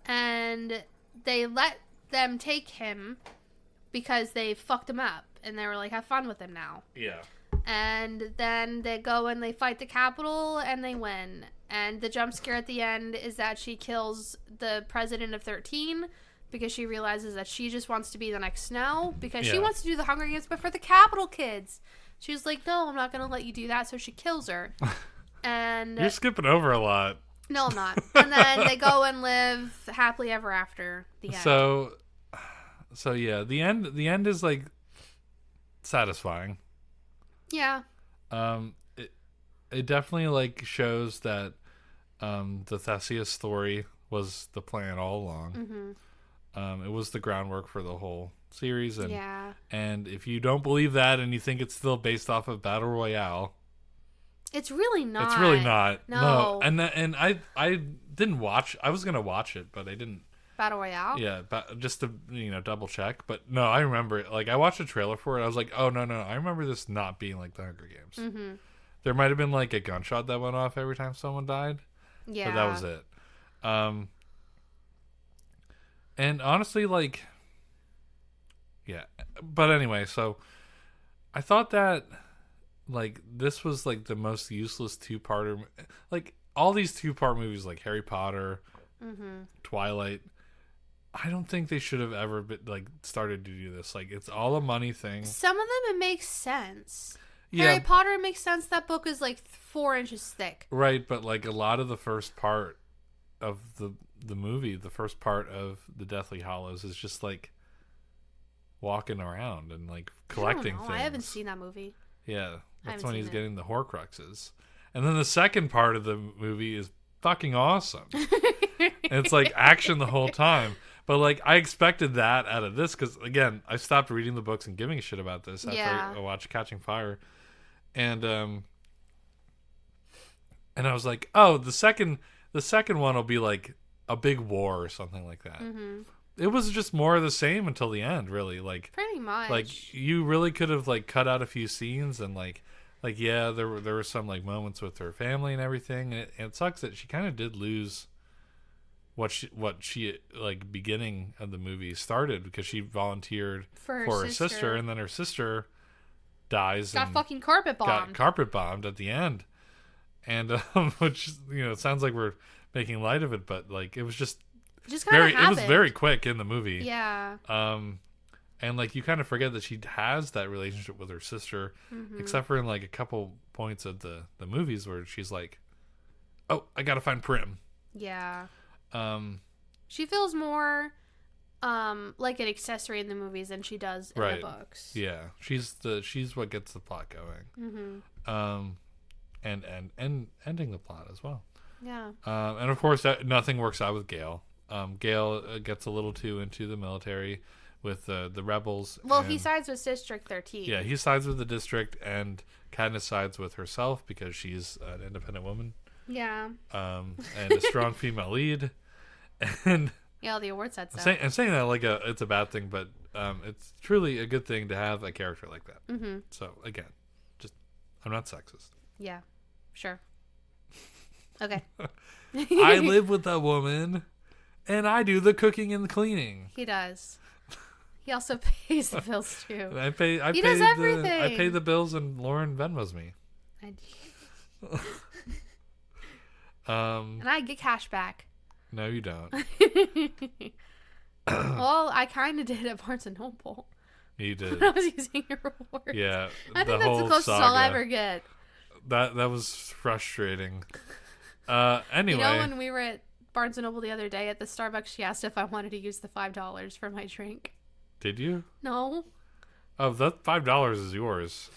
and they let them take him because they fucked him up, and they were like, have fun with him now. Yeah. And then they go and they fight the Capitol, and they win. And the jump scare at the end is that she kills the president of 13 because she realizes that she just wants to be the next Snow because she wants to do the Hunger Games, but for the Capitol kids. She's like, no, I'm not going to let you do that. So she kills her. And you're skipping over a lot. No, I'm not. And then they go and live happily ever after. The end. So yeah, the end is like satisfying. Yeah. It definitely like shows that the Theseus story was the plan all along. Mm-hmm. It was the groundwork for the whole series, and if you don't believe that and you think it's still based off of Battle Royale, it's really not. It's really not. No. And I didn't watch. I was gonna watch it, but I didn't. Battle Royale. Yeah, just to double check. But no, I remember it. Like I watched a trailer for it. I was like, oh no, I remember this not being like the Hunger Games. Mm-hmm. There might have been like a gunshot that went off every time someone died. Yeah, but that was it. And honestly, like, yeah. But anyway, so I thought that like this was like the most useless two-parter. Like all these two-part movies, like Harry Potter, Twilight. I don't think they should have ever been like started to do this. Like it's all a money thing. Some of them it makes sense. Yeah. Harry Potter makes sense. That book is like 4 inches thick. Right, but like a lot of the first part of the movie, the first part of the Deathly Hallows is just like walking around and like collecting things. I haven't seen that movie. Yeah, that's when he's getting the Horcruxes. And then the second part of the movie is fucking awesome. And it's like action the whole time. But like I expected that out of this because again, I stopped reading the books and giving a shit about this after I watched Catching Fire. And I was like, oh, the second one will be like a big war or something like that. Mm-hmm. It was just more of the same until the end, really. Like pretty much. Like you really could have like cut out a few scenes and like yeah, there were some like moments with her family and everything. And it sucks that she kind of did lose what she like beginning of the movie started because she volunteered for her sister, and then her sister dies. Got fucking carpet bombed at the end, and which sounds like we're making light of it, but like it was just very it was very quick in the movie. Yeah. And like you kind of forget that she has that relationship with her sister, except for in like a couple points of the movies where she's like, "Oh, I gotta find Prim." Yeah. She feels more like an accessory in the movies than she does in the books. Yeah, she's what gets the plot going. And ending the plot as well. Yeah. And of course nothing works out with Gale. Gale gets a little too into the military with the rebels. Well, he sides with District 13. Yeah, he sides with the district, and Katniss sides with herself because she's an independent woman. Yeah. And a strong female lead. And yeah, the award said so. I'm saying that like it's a bad thing, but it's truly a good thing to have a character like that. Mm-hmm. So again, just I'm not sexist. Yeah, sure. Okay. I live with a woman, and I do the cooking and the cleaning. He does. He also pays the bills too. He does everything. I pay the bills, and Lauren Venmos me. And I get cash back. No, you don't. Well, I kind of did at Barnes & Noble. You did. When I was using your reward. Yeah. I think that's the closest I'll ever get. That was frustrating. Anyway. When we were at Barnes & Noble the other day at the Starbucks, she asked if I wanted to use the $5 for my drink. Did you? No. Oh, that $5 is yours.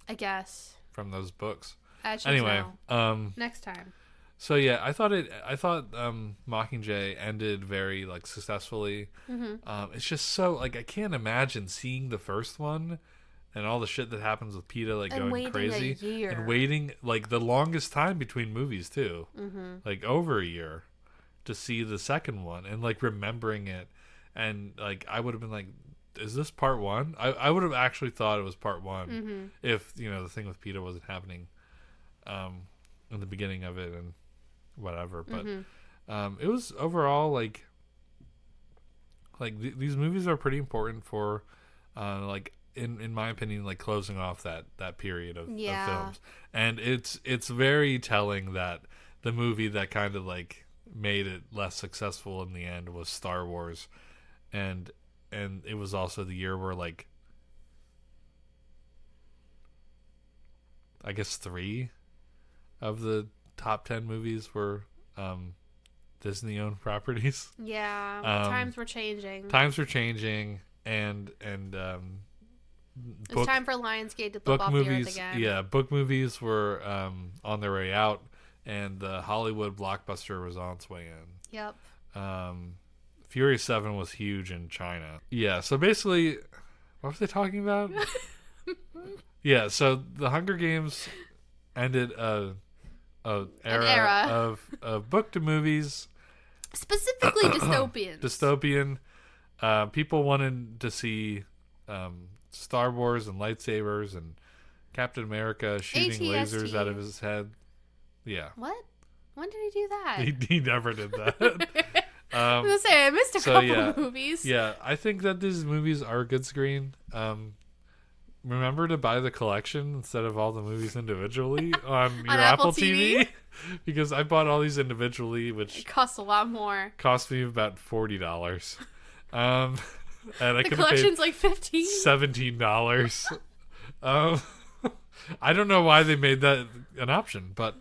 I guess. From those books. I should Anyway, know. Next time. So yeah, I thought Mockingjay ended very like successfully. It's just so like I can't imagine seeing the first one and all the shit that happens with PETA like And going crazy a year. and waiting like the longest time between movies too, like over a year to see the second one and like remembering it and like I would have been like, is this part one? I would have actually thought it was part one if the thing with PETA wasn't happening in the beginning of it and whatever, but it was overall like these movies are pretty important for like in my opinion like closing off that period of films, and it's very telling that the movie that kind of like made it less successful in the end was Star Wars, and it was also the year where like I guess 3 of the top 10 movies were Disney-owned properties. Yeah, times were changing. And it's time for Lionsgate to flip off the earth again. Yeah, book movies were on their way out, and the Hollywood blockbuster was on its way in. Yep. Furious 7 was huge in China. Yeah, so basically, what was they talking about? Yeah, so the Hunger Games ended an era of book to movies. Specifically dystopian. Dystopian. People wanted to see Star Wars and lightsabers and Captain America shooting lasers out of his head. Yeah. What? When did he do that? He never did that. I was gonna say, I missed a couple of movies. Yeah, I think that these movies are a good screen. Remember to buy the collection instead of all the movies individually on your Apple TV? Because I bought all these individually, which it costs a lot more. Cost me about $40. And I the collection's like $17. I don't know why they made that an option, but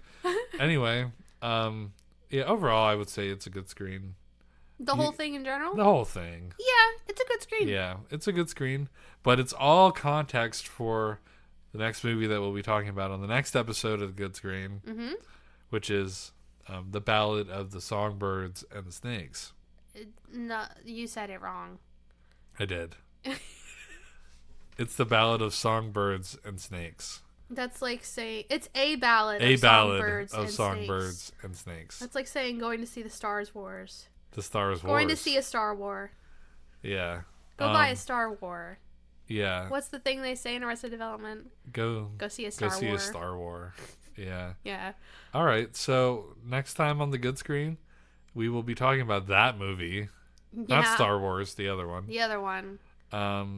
anyway, yeah. Overall, I would say it's a good screen. The whole thing in general? The whole thing. Yeah, it's a good screen. Yeah, it's a good screen, but it's all context for the next movie that we'll be talking about on the next episode of the Good Screen, which is The Ballad of the Songbirds and the Snakes. No, you said it wrong. I did. It's The Ballad of Songbirds and Snakes. That's like saying it's a ballad of songbirds and snakes. That's like saying going to see the Star Wars. The Star Wars. Going to see a Star War. Yeah. Go buy a Star War. Yeah. What's the thing they say in Arrested Development? Go see a Star War. Go see a Star War. Yeah. Yeah. All right. So next time on the Good Screen, we will be talking about that movie. Yeah. Not Star Wars, the other one. The other one.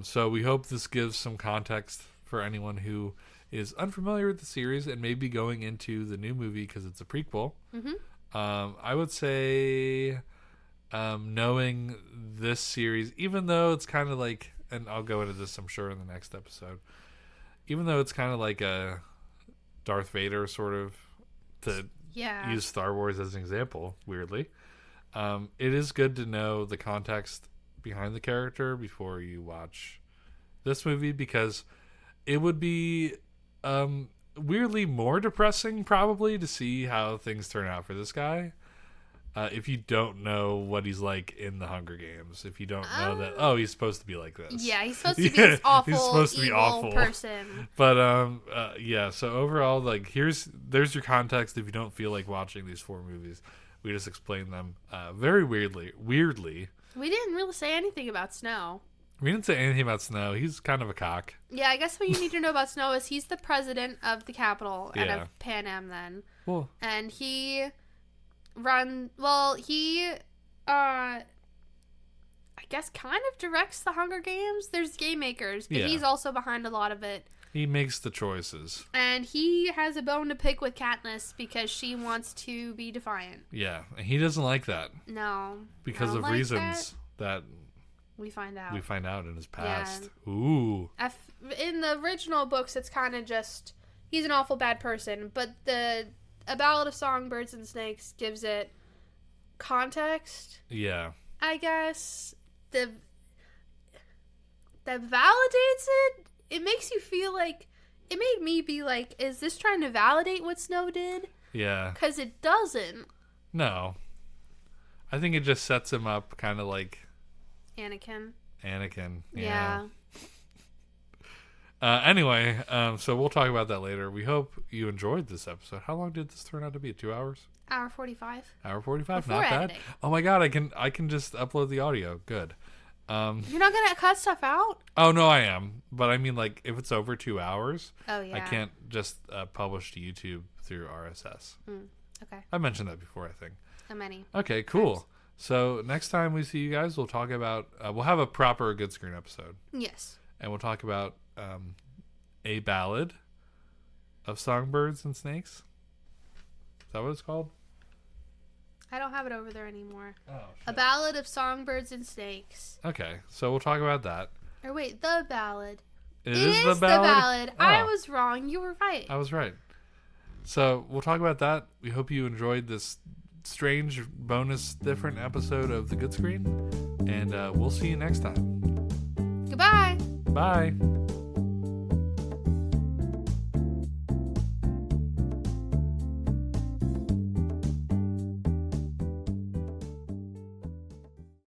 So we hope this gives some context for anyone who is unfamiliar with the series and maybe going into the new movie because it's a prequel. I would say knowing this series, even though it's kind of like, and I'll go into this I'm sure in the next episode, even though it's kind of like a Darth Vader sort of, to use Star Wars as an example, weirdly, it is good to know the context behind the character before you watch this movie, because it would be weirdly more depressing probably to see how things turn out for this guy if you don't know what he's like in the Hunger Games. If you don't know that, he's supposed to be like this. Yeah, he's supposed to be this awful, he's supposed to be awful person. But yeah. So overall, like there's your context. If you don't feel like watching these 4 movies, we just explained them very weirdly. We didn't really say anything about Snow. We didn't say anything about Snow. He's kind of a cock. Yeah, I guess what you need to know about Snow is he's the president of the Capitol and of Pan Am then. Well, and he I guess kind of directs the Hunger Games. There's game makers, but he's also behind a lot of it. He makes the choices. And he has a bone to pick with Katniss because she wants to be defiant. Yeah, and he doesn't like that. No. Because of reasons that we find out. In his past. Yeah. Ooh. In the original books, it's kind of just, he's an awful bad person, but A Ballad of Songbirds and Snakes gives it context. Yeah. I guess. That validates it. It makes you feel like it made me be like, is this trying to validate what Snow did? Yeah. Because it doesn't. No. I think it just sets him up kind of like Anakin. Yeah. Anyway, so we'll talk about that later. We hope you enjoyed this episode. How long did this turn out to be? 2 hours? Hour 45. Hour 45? Before Not editing. bad. Oh my god, I can just upload the audio. Good. You're not gonna cut stuff out? Oh no, I am. But I mean, like, if it's over 2 hours, Oh yeah. I can't just publish to YouTube through RSS. Okay. I mentioned that before, I think. How many? Okay, cool. So next time we see you guys, we'll talk about we'll have a proper Good Screen episode, Yes. and we'll talk about a ballad of songbirds and snakes. Is that what it's called? I don't have it over there anymore. Oh, A Ballad of Songbirds and Snakes. okay. So we'll talk about that. Or wait, The Ballad. It is the ballad. Oh, I was wrong. You were right. I was right. So we'll talk about that. We hope you enjoyed this strange bonus different episode of The Good Screen, and we'll see you next time. Goodbye. Bye.